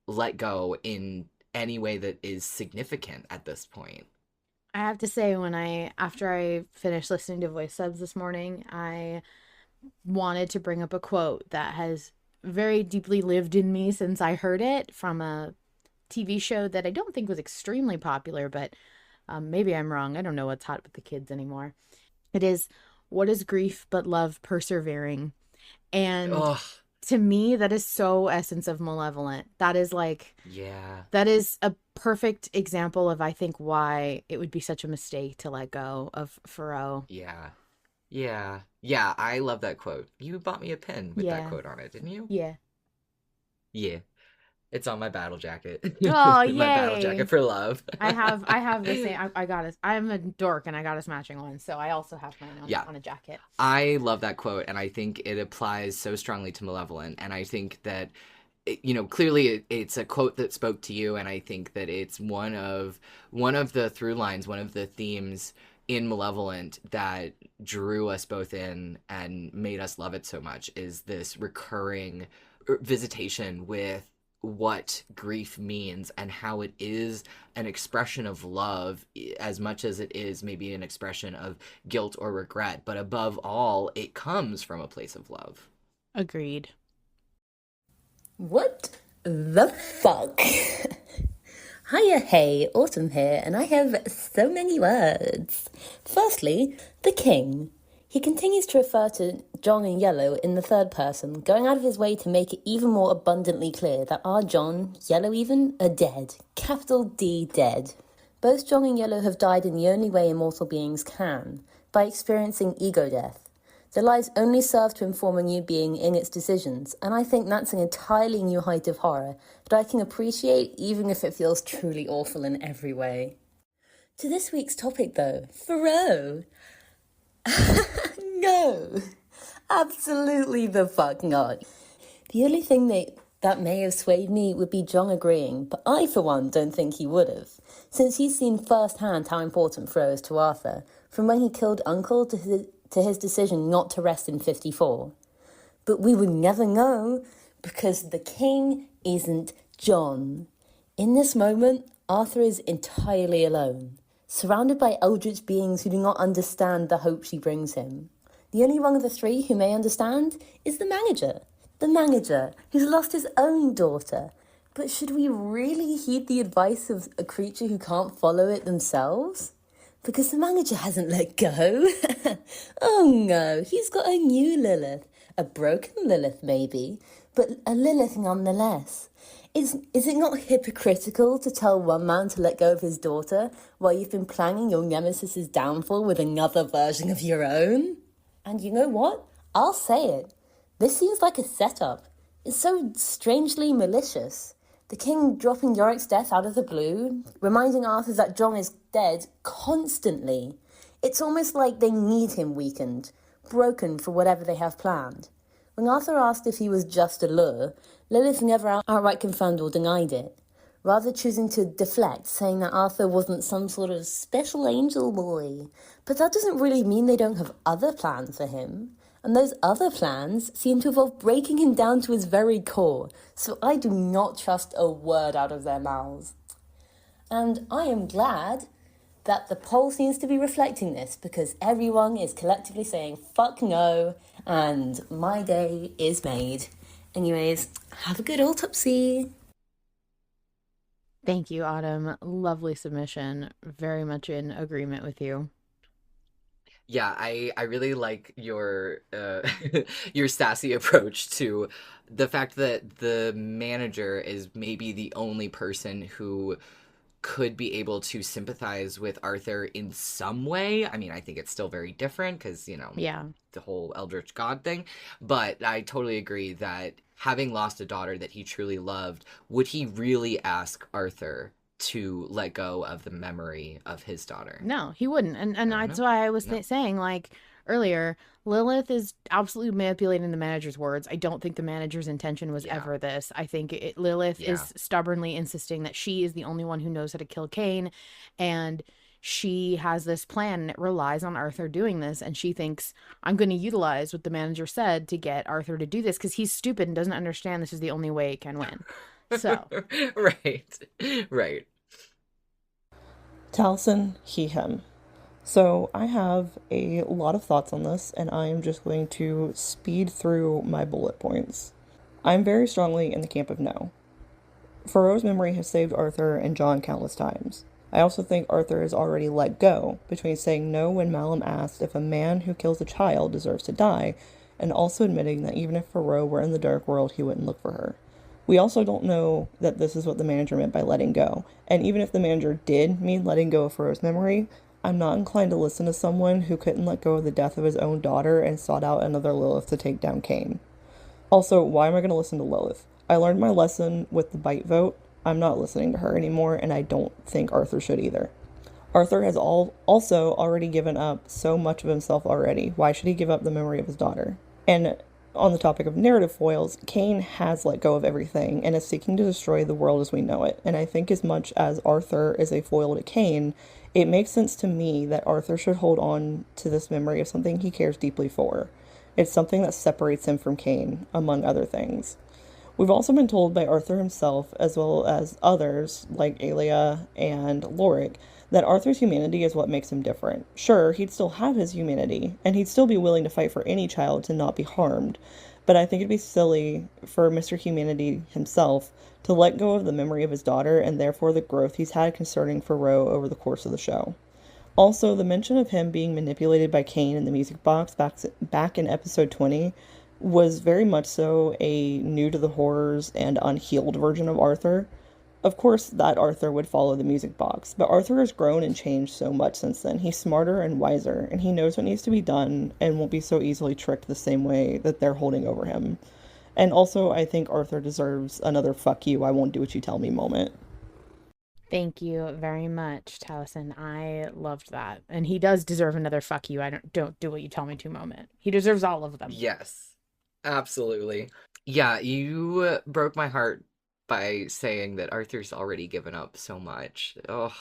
let go in any way that is significant at this point. I have to say, after I finished listening to voice subs this morning, I wanted to bring up a quote that has very deeply lived in me since I heard it from a TV show that I don't think was extremely popular, but maybe I'm wrong. I don't know what's hot with the kids anymore. It is What is Grief But Love Persevering? And Ugh. to me, that is so essence of Malevolent. That is like, Yeah. that is a perfect example of, I think, why it would be such a mistake to let go of Faro. Yeah. Yeah. Yeah, I love that quote. You bought me a pin with that Yeah. quote on it, didn't you? Yeah. Yeah. It's on my battle jacket. Oh, My battle yay. jacket for love. I have the same. I got us. I'm a dork, and I got us matching one, so I also have mine on, Yeah. on a jacket. I love that quote, and I think it applies so strongly to Malevolent, and I think that clearly it's a quote that spoke to you, and I think that it's one of the through lines, one of the themes in Malevolent that drew us both in and made us love it so much, is this recurring visitation with what grief means and how it is an expression of love as much as it is maybe an expression of guilt or regret, but above all, it comes from a place of love. Agreed. What the fuck? Hiya, hey, Autumn here, and I have so many words. Firstly, the king. He continues to refer to John in yellow in the third person, going out of his way to make it even more abundantly clear that our John, yellow even, are dead. Capital D, dead. Both John and Yellow have died in the only way immortal beings can, by experiencing ego death. Their lives only serve to inform a new being in its decisions, and I think that's an entirely new height of horror that I can appreciate even if it feels truly awful in every way. To this week's topic though, Faro. No, absolutely the fuck not. The only thing that may have swayed me would be John agreeing, but I for one don't think he would have, since he's seen firsthand how important Fro is to Arthur, from when he killed Uncle to his decision not to rest in 54. But we would never know, because the king isn't John. In this moment, Arthur is entirely alone, surrounded by eldritch beings who do not understand the hope she brings him. The only one of the three who may understand is the manager. The manager, who's lost his own daughter. But should we really heed the advice of a creature who can't follow it themselves? Because the manager hasn't let go. Oh no, he's got a new Lilith. A broken Lilith maybe, but a Lilith nonetheless. Is it not hypocritical to tell one man to let go of his daughter while you've been planning your nemesis's downfall with another version of your own? And you know what? I'll say it. This seems like a setup. It's so strangely malicious. The king dropping Yorick's death out of the blue, reminding Arthur that John is dead constantly. It's almost like they need him weakened, broken for whatever they have planned. When Arthur asked if he was just a lure, Lilith never outright confirmed or denied it, rather choosing to deflect, saying that Arthur wasn't some sort of special angel boy. But that doesn't really mean they don't have other plans for him. And those other plans seem to involve breaking him down to his very core, so I do not trust a word out of their mouths. And I am glad that the poll seems to be reflecting this, because everyone is collectively saying fuck no, and my day is made. Anyways, have a good autopsy. Thank you, Autumn. Lovely submission. Very much in agreement with you. Yeah, I really like your your sassy approach to the fact that the manager is maybe the only person who could be able to sympathize with Arthur in some way. I mean, I think it's still very different because, Yeah. the whole Eldritch God thing. But I totally agree that having lost a daughter that he truly loved, would he really ask Arthur to let go of the memory of his daughter? No, he wouldn't. And No, that's no, why I was no. saying, like, earlier, Lilith is absolutely manipulating the manager's words. I don't think the manager's intention was Yeah. ever this. I think Lilith Yeah. is stubbornly insisting that she is the only one who knows how to kill Kayne, and she has this plan and it relies on Arthur doing this, and she thinks, I'm going to utilize what the manager said to get Arthur to do this because he's stupid and doesn't understand this is the only way it can win. So, Right. Taliesin, he, him. So I have a lot of thoughts on this, and I am just going to speed through my bullet points. I'm very strongly in the camp of no. Faro's memory has saved Arthur and John countless times. I also think Arthur has already let go between saying no when Malum asked if a man who kills a child deserves to die, and also admitting that even if Faro were in the dark world, he wouldn't look for her. We also don't know that this is what the manager meant by letting go, and even if the manager did mean letting go of Faro's memory, I'm not inclined to listen to someone who couldn't let go of the death of his own daughter and sought out another Lillith to take down Kayne. Also, why am I going to listen to Lillith? I learned my lesson with the bite vote. I'm not listening to her anymore, and I don't think Arthur should either. Arthur has also already given up so much of himself already. Why should he give up the memory of his daughter? And on the topic of narrative foils, Kayne has let go of everything and is seeking to destroy the world as we know it. And I think as much as Arthur is a foil to Kayne, it makes sense to me that Arthur should hold on to this memory of something he cares deeply for. It's something that separates him from Kayne, among other things. We've also been told by Arthur himself, as well as others like Aelia and Lorik, that Arthur's humanity is what makes him different. Sure, he'd still have his humanity, and he'd still be willing to fight for any child to not be harmed, but I think it'd be silly for Mr. Humanity himself to let go of the memory of his daughter and therefore the growth he's had concerning Faro over the course of the show. Also, the mention of him being manipulated by Kayne in the music box back in episode 20 was very much so a new to the horrors and unhealed version of Arthur. Of course, that Arthur would follow the music box, but Arthur has grown and changed so much since then. He's smarter and wiser, and he knows what needs to be done and won't be so easily tricked the same way that they're holding over him. And also, I think Arthur deserves another fuck you, I won't do what you tell me moment. Thank you very much, Taliesin. I loved that. And he does deserve another fuck you. I don't do what you tell me to moment. He deserves all of them. Yes, absolutely. Yeah, you broke my heart by saying that Arthur's already given up so much. Oh,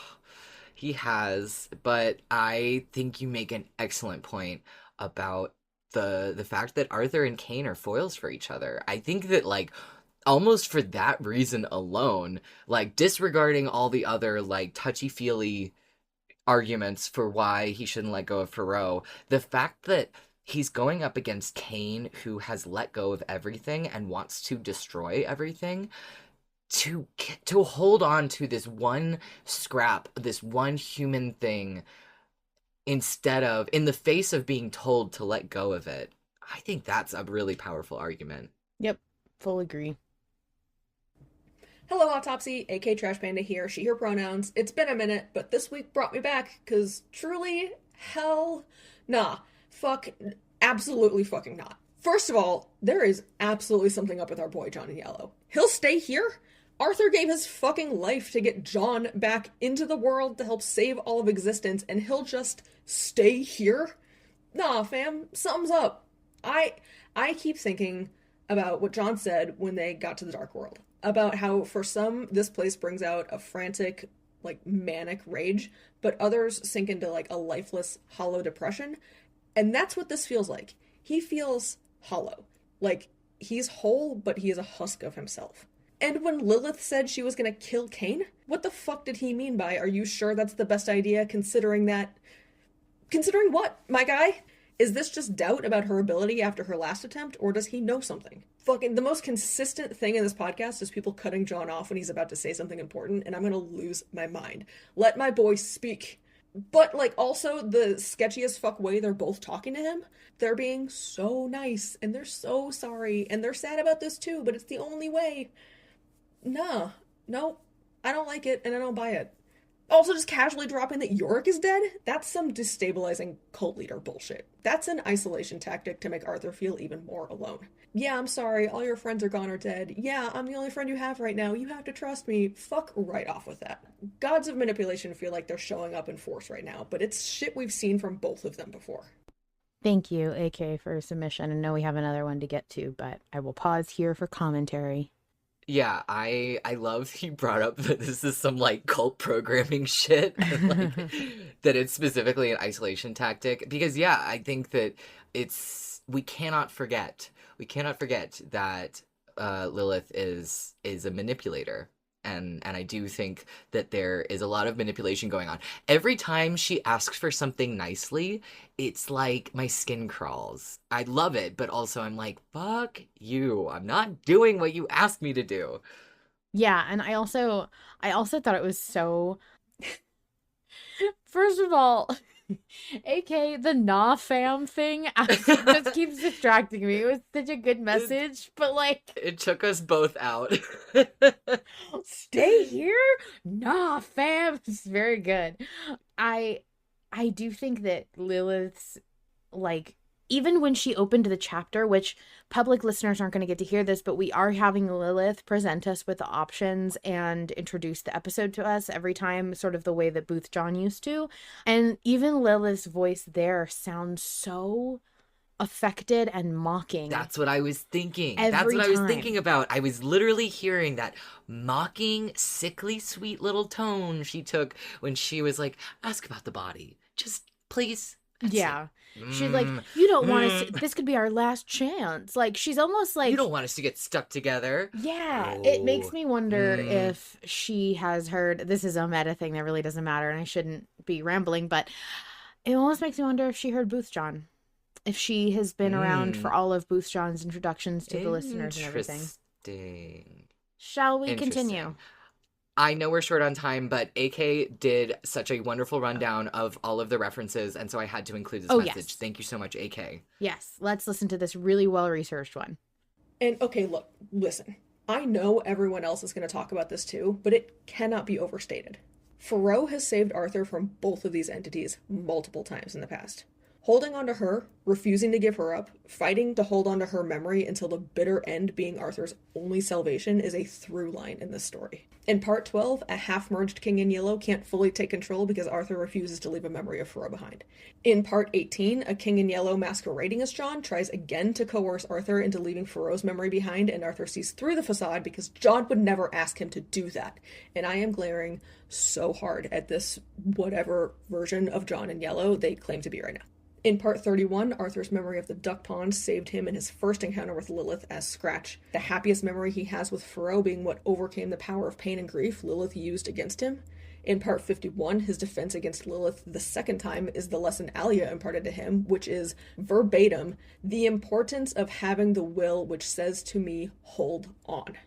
he has. But I think you make an excellent point about the fact that Arthur and Kayne are foils for each other. I think that, like, almost for that reason alone, like, disregarding all the other, like, touchy-feely arguments for why he shouldn't let go of Faro, the fact that he's going up against Kayne, who has let go of everything and wants to destroy everything, to hold on to this one scrap, this one human thing, instead of, in the face of being told to let go of it. I think that's a really powerful argument. Yep, full agree. Hello, Autopsy, aka Trash Panda here, she, her pronouns. It's been a minute, but this week brought me back, because truly, hell, nah. Fuck, absolutely fucking not. First of all, there is absolutely something up with our boy John in Yellow. He'll stay here? Arthur gave his fucking life to get John back into the world to help save all of existence, and he'll just stay here? Nah, fam, something's up. I keep thinking about what John said when they got to the Dark World. About how, for some, this place brings out a frantic, like, manic rage, but others sink into, like, a lifeless, hollow depression. And that's what this feels like. He feels hollow. Like, he's whole, but he is a husk of himself. And when Lillith said she was gonna kill Kayne, what the fuck did he mean by, are you sure that's the best idea, considering that... Considering what, my guy? Is this just doubt about her ability after her last attempt, or does he know something? Fucking, the most consistent thing in this podcast is people cutting John off when he's about to say something important, and I'm gonna lose my mind. Let my boy speak. But, like, also, the sketchiest fuck way they're both talking to him, they're being so nice, and they're so sorry, and they're sad about this too, but it's the only way. Nah. No. I don't like it, and I don't buy it. Also, just casually dropping that Yorick is dead? That's some destabilizing cult leader bullshit. That's an isolation tactic to make Arthur feel even more alone. Yeah, I'm sorry, all your friends are gone or dead. Yeah, I'm the only friend you have right now. You have to trust me. Fuck right off with that. Gods of manipulation feel like they're showing up in force right now, but it's shit we've seen from both of them before. Thank you, AK, for your submission. I know we have another one to get to, but I will pause here for commentary. Yeah, I love he brought up that this is some, like, cult programming shit, and, like, that it's specifically an isolation tactic, because, yeah, I think that we cannot forget that Lillith is a manipulator, and I do think that there is a lot of manipulation going on. Every time she asks for something nicely, it's like my skin crawls. I love it, but also I'm like, fuck you. I'm not doing what you asked me to do. Yeah, and I also thought it was so first of all, AK the nah fam thing just keeps distracting me. It was such a good message, but like It took us both out. stay here? Nah fam. It's very good. I I do think that Lilith's like even when she opened the chapter, which public listeners aren't going to get to hear this, but we are having Lilith present us with the options and introduce the episode to us every time, sort of the way that Booth John used to. And even Lilith's voice there sounds so affected and mocking. That's what I was thinking. Every That's what I was time. thinking about. I was literally hearing that mocking, sickly sweet little tone she took when she was like, ask about the body. Just please. That's Yeah. it. She's like, you don't want us. This could be our last chance. Like, she's almost like. You don't want us to get stuck together. Yeah, it makes Oh. me wonder if she has heard. This is a meta thing that really doesn't matter, and I shouldn't be rambling, but it almost makes me wonder if she heard Booth John. If she has been around for all of Booth John's introductions to the listeners and everything. Interesting. Shall we Interesting. continue? I know we're short on time, but AK did such a wonderful rundown of all of the references, and so I had to include this message. Yes. Thank you so much, AK. Yes, let's listen to this really well-researched one. And okay, look, listen. I know everyone else is going to talk about this too, but it cannot be overstated. Faroe has saved Arthur from both of these entities multiple times in the past. Holding on to her, refusing to give her up, fighting to hold on to her memory until the bitter end being Arthur's only salvation is a through line in this story. In part 12, a half-merged king in yellow can't fully take control because Arthur refuses to leave a memory of Faroe behind. In part 18, a king in yellow masquerading as John tries again to coerce Arthur into leaving Faroe's memory behind, and Arthur sees through the facade because John would never ask him to do that. And I am glaring so hard at this whatever version of John in yellow they claim to be right now. In part 31, Arthur's memory of the duck pond saved him in his first encounter with Lilith as Scratch. The happiest memory he has with Faroe being what overcame the power of pain and grief Lilith used against him. In part 51, his defense against Lilith the second time is the lesson Alia imparted to him, which is, verbatim, the importance of having the will which says to me, hold on.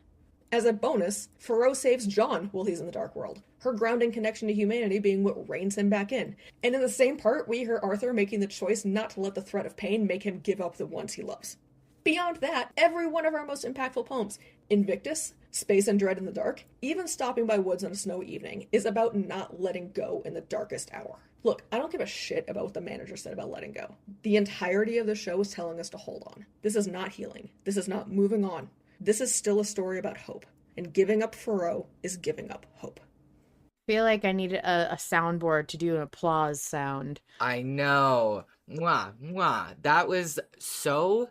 As a bonus, Faroe saves John while he's in the Dark World, her grounding connection to humanity being what reins him back in. And in the same part, we hear Arthur making the choice not to let the threat of pain make him give up the ones he loves. Beyond that, every one of our most impactful poems, Invictus, Space and Dread in the Dark, even Stopping by Woods on a Snowy Evening, is about not letting go in the darkest hour. Look, I don't give a shit about what the manager said about letting go. The entirety of the show is telling us to hold on. This is not healing. This is not moving on. This is still a story about hope, and giving up Faroe is giving up hope. I feel like I need a soundboard to do an applause sound. I know. Mwah, mwah. That was so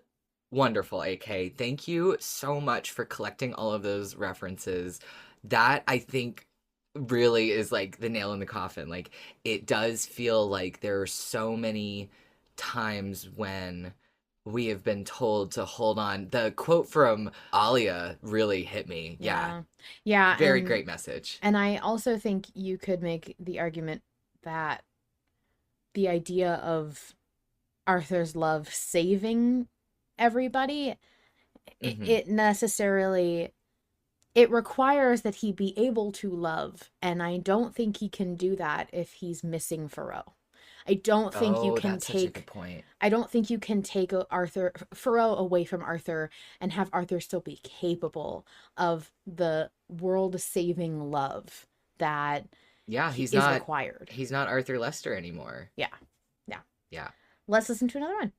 wonderful, AK. Thank you so much for collecting all of those references. That, I think, really is like the nail in the coffin. Like, it does feel like there are so many times when we have been told to hold on. The quote from Alia really hit me. Yeah. Yeah. Very great message. And I also think you could make the argument that the idea of Arthur's love saving everybody, it necessarily, it requires that he be able to love. And I don't think he can do that if he's missing Faroe. I don't think you can that's such a good point. I don't think you can take Faroe away from Arthur and have Arthur still be capable of the world-saving love that he's is not required. He's not Arthur Lester anymore. Yeah. Let's listen to another one.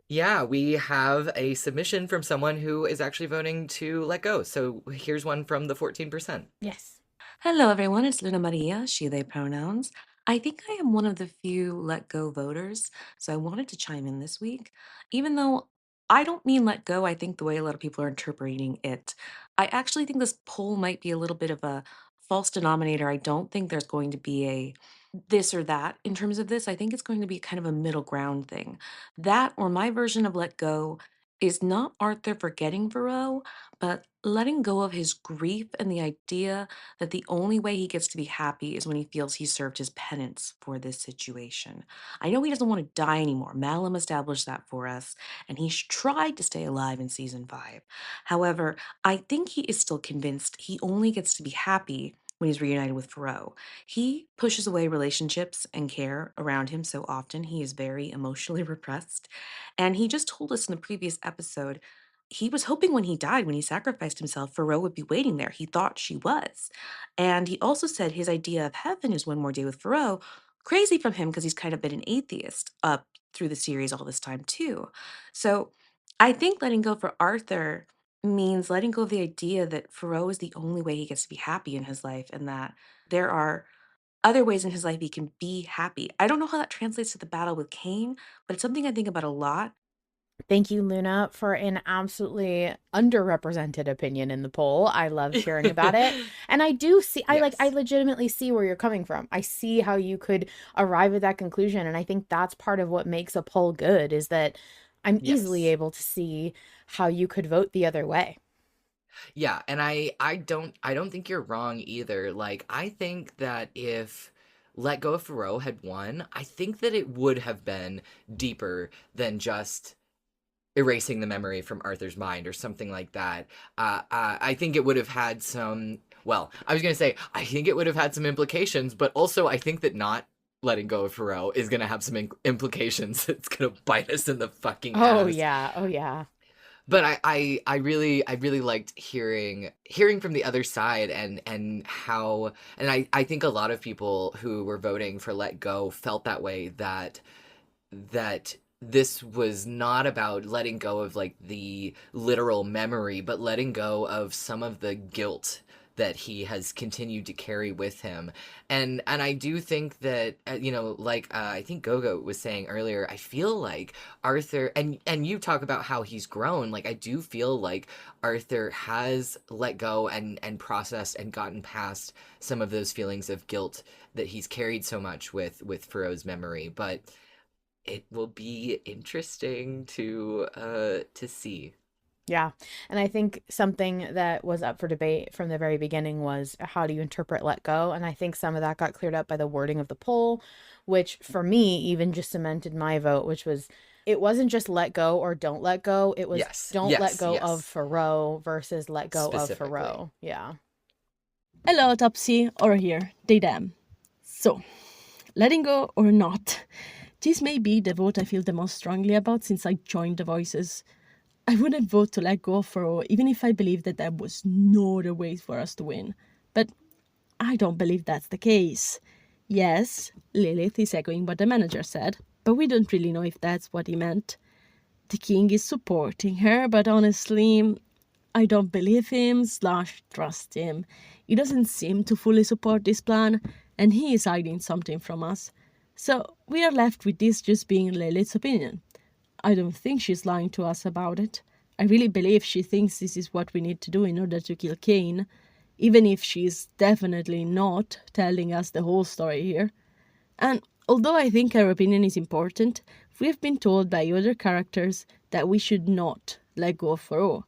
Yeah, we have a submission from someone who is actually voting to let go. So here's one from the 14%. Yes. Hello, everyone. It's Luna Maria, she, they pronouns. I think I am one of the few let go voters, so I wanted to chime in this week. Even though I don't mean let go, I think the way a lot of people are interpreting it, I actually think this poll might be a little bit of a false denominator. I don't think there's going to be a this or that in terms of this. I think it's going to be kind of a middle ground thing. That or my version of let go is not Arthur forgetting Varro, but letting go of his grief and the idea that the only way he gets to be happy is when he feels he served his penance for this situation. I know he doesn't want to die anymore. Malum established that for us, and he tried to stay alive in season 5. However, I think he is still convinced he only gets to be happy when he's reunited with Varro. He pushes away relationships and care around him so often. He is very emotionally repressed. And he just told us in the previous episode, he was hoping when he died, when he sacrificed himself, Thoreau would be waiting there. He thought she was. And he also said his idea of heaven is one more day with Thoreau. Crazy from him because he's kind of been an atheist up through the series all this time, too. So I think letting go for Arthur means letting go of the idea that Thoreau is the only way he gets to be happy in his life and that there are other ways in his life he can be happy. I don't know how that translates to the battle with Kayne, but it's something I think about a lot. Thank you, Luna, for an absolutely underrepresented opinion in the poll. I loved hearing about it. And I do see, I legitimately see where you're coming from. I see how you could arrive at that conclusion. And I think that's part of what makes a poll good, is that I'm easily able to see how you could vote the other way. Yeah, and I don't think you're wrong either. Like, I think that if Let Go of Thoreau had won, I think that it would have been deeper than just erasing the memory from Arthur's mind or something like that. I think it would have had some, well, I was going to say, I think it would have had some implications, but also I think that not letting go of Thoreau is going to have some implications. It's going to bite us in the fucking ass. Oh, yeah. Oh, yeah. But I really liked hearing from the other side and how, and I think a lot of people who were voting for Let Go felt that way, that this was not about letting go of like the literal memory, but letting go of some of the guilt that he has continued to carry with him. And I do think that, I think Gogoat was saying earlier, I feel like Arthur, and you talk about how he's grown, like I do feel like Arthur has let go and processed and gotten past some of those feelings of guilt that he's carried so much with Thoreau's memory. But it will be interesting to see. Yeah. And I think something that was up for debate from the very beginning was, how do you interpret let go? And I think some of that got cleared up by the wording of the poll, which for me even just cemented my vote, which was, it wasn't just let go or don't let go. It was let go of Thoreau versus let go of Thoreau. Yeah. Hello, Autopsy, Oro here, they them. So, letting go or not, this may be the vote I feel the most strongly about since I joined the Voices. I wouldn't vote to let go of Thoreau, even if I believed that there was no other way for us to win. But I don't believe that's the case. Yes, Lillith is echoing what the manager said, but we don't really know if that's what he meant. The king is supporting her, but honestly, I don't believe him / trust him. He doesn't seem to fully support this plan, and he is hiding something from us. So we are left with this just being Lilith's opinion. I don't think she's lying to us about it. I really believe she thinks this is what we need to do in order to kill Kayne, even if she's definitely not telling us the whole story here. And although I think her opinion is important, we have been told by other characters that we should not let go of Thoreau.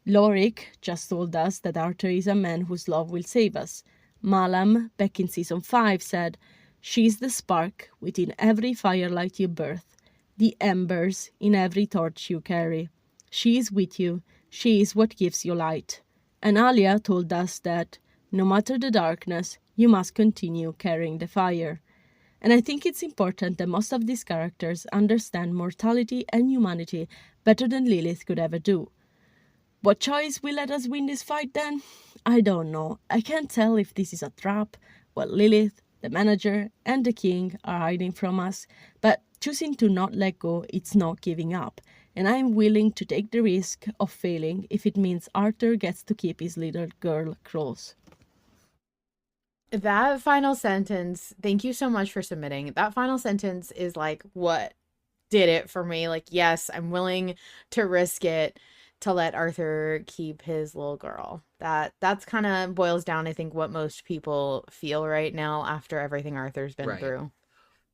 Lorik just told us that Arthur is a man whose love will save us. Malum, back in season 5, said, "She's the spark within every firelight you birth, the embers in every torch you carry. She is with you. She is what gives you light." And Alia told us that, no matter the darkness, you must continue carrying the fire. And I think it's important that most of these characters understand mortality and humanity better than Lilith could ever do. What choice will let us win this fight then? I don't know. I can't tell if this is a trap, what Lilith, the manager, and the king are hiding from us, but choosing to not let go, it's not giving up, and I'm willing to take the risk of failing if it means Arthur gets to keep his little girl close. That final sentence, thank you so much for submitting. That final sentence is like what did it for me. Like, yes, I'm willing to risk it to let Arthur keep his little girl. That's kind of boils down, I think, what most people feel right now after everything Arthur's been through.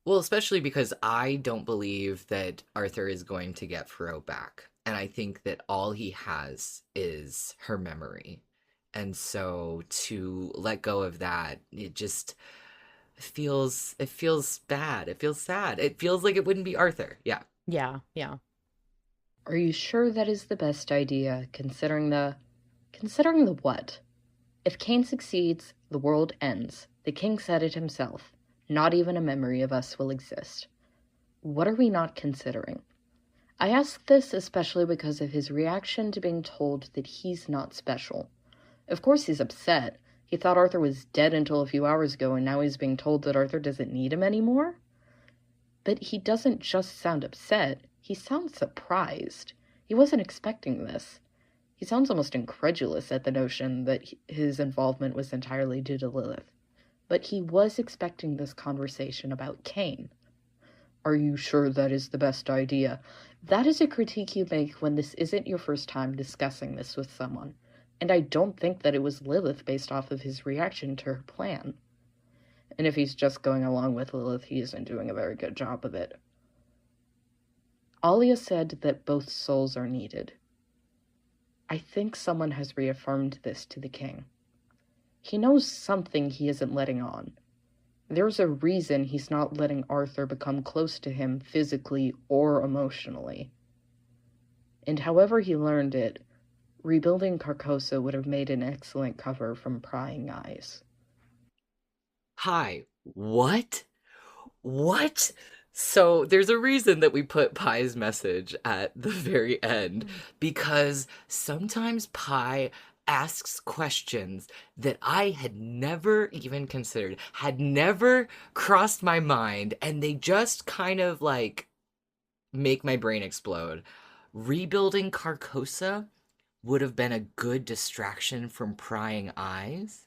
Well, especially because I don't believe that Arthur is going to get Thoreau back. And I think that all he has is her memory. And so to let go of that, it just feels bad. It feels sad. It feels like it wouldn't be Arthur. Yeah. Yeah. Are you sure that is the best idea, considering the what? If Kayne succeeds, the world ends. The king said it himself. Not even a memory of us will exist. What are we not considering? I ask this especially because of his reaction to being told that he's not special. Of course he's upset. He thought Arthur was dead until a few hours ago, and now he's being told that Arthur doesn't need him anymore? But he doesn't just sound upset, he sounds surprised. He wasn't expecting this. He sounds almost incredulous at the notion that his involvement was entirely due to Lillith. But he was expecting this conversation about Kayne. Are you sure that is the best idea? That is a critique you make when this isn't your first time discussing this with someone. And I don't think that it was Lillith based off of his reaction to her plan. And if he's just going along with Lillith, he isn't doing a very good job of it. Alia said that both souls are needed. I think someone has reaffirmed this to the king. He knows something he isn't letting on. There's a reason he's not letting Arthur become close to him physically or emotionally. And however he learned it, rebuilding Carcosa would have made an excellent cover from prying eyes. Hi. What? What? So there's a reason that we put Pie's message at the very end, because sometimes Pie asks questions that I had never even considered, had never crossed my mind, and they just kind of like make my brain explode. Rebuilding Carcosa would have been a good distraction from prying eyes?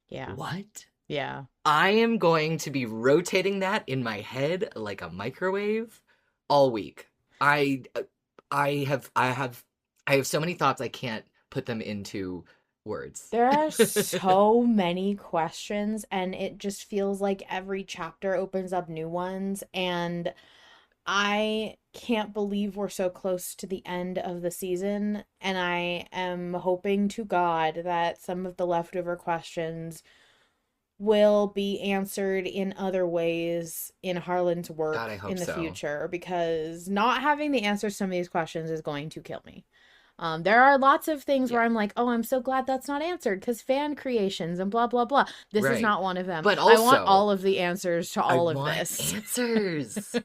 Yeah. What? Yeah. I am going to be rotating that in my head like a microwave all week. I have so many thoughts I can't put them into words. There are so many questions, and it just feels like every chapter opens up new ones, and I can't believe we're so close to the end of the season, and I am hoping to God that some of the leftover questions will be answered in other ways in Harlan's work God, I hope in the so. future, because not having the answers to some of these questions is going to kill me. There are lots of things where I'm like, oh, I'm so glad that's not answered because fan creations and blah, blah, blah. This is Right. not one of them. But I want also, all of the answers to all I of want this. answers.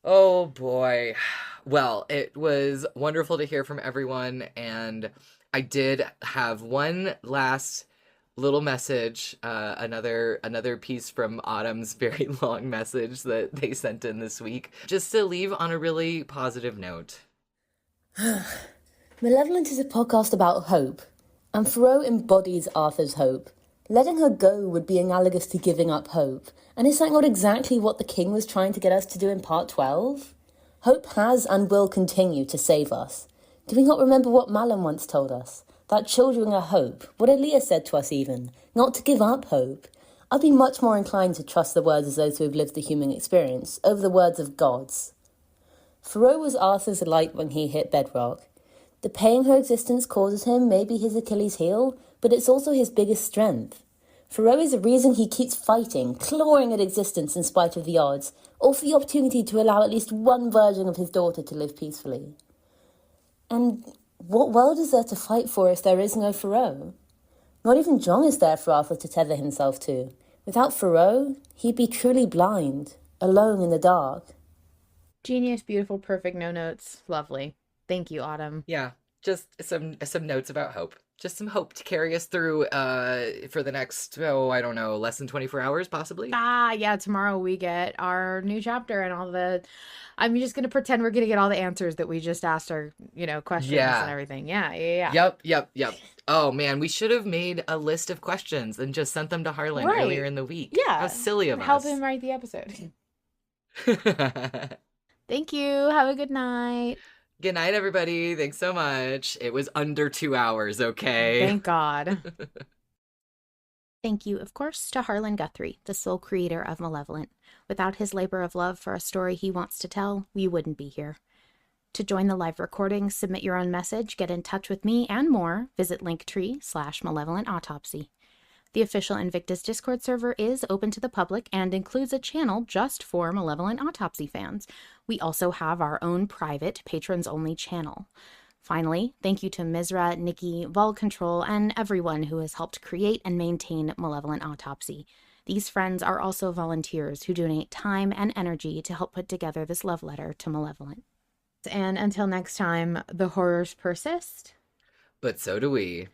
Oh boy. Well, it was wonderful to hear from everyone, and I did have one last little message, another piece from Autumn's very long message that they sent in this week, just to leave on a really positive note. Malevolent is a podcast about hope, and Thoreau embodies Arthur's hope. Letting her go would be analogous to giving up hope, and is that not exactly what the king was trying to get us to do in part 12? Hope has and will continue to save us. Do we not remember what Malin once told us? That children are hope, what Elias said to us even, not to give up hope. I'd be much more inclined to trust the words of those who have lived the human experience over the words of gods. Thoreau was Arthur's light when he hit bedrock. The pain her existence causes him may be his Achilles heel, but it's also his biggest strength. Thoreau is the reason he keeps fighting, clawing at existence in spite of the odds, or for the opportunity to allow at least one version of his daughter to live peacefully. And what world is there to fight for if there is no Thoreau? Not even John is there for Arthur to tether himself to. Without Thoreau, he'd be truly blind, alone in the dark. Genius, beautiful, perfect, no notes. Lovely. Thank you, Autumn. Yeah, just some notes about hope. Just some hope to carry us through for the next, I don't know, less than 24 hours, possibly? Yeah, tomorrow we get our new chapter and all the... I'm just going to pretend we're going to get all the answers that we just asked our, questions and everything. Yeah. Yep. Oh, man, we should have made a list of questions and just sent them to Harlan earlier in the week. Yeah. How silly of us. Help him write the episode. Thank you. Have a good night. Good night, everybody. Thanks so much. It was under 2 hours, okay? Thank God. Thank you, of course, to Harlan Guthrie, the sole creator of Malevolent. Without his labor of love for a story he wants to tell, we wouldn't be here. To join the live recording, submit your own message, get in touch with me, and more, visit linktree/Malevolent Autopsy. The official Invictus Discord server is open to the public and includes a channel just for Malevolent Autopsy fans. We also have our own private, patrons-only channel. Finally, thank you to Mizra, Nikki, Vol Control, and everyone who has helped create and maintain Malevolent Autopsy. These friends are also volunteers who donate time and energy to help put together this love letter to Malevolent. And until next time, the horrors persist. But so do we.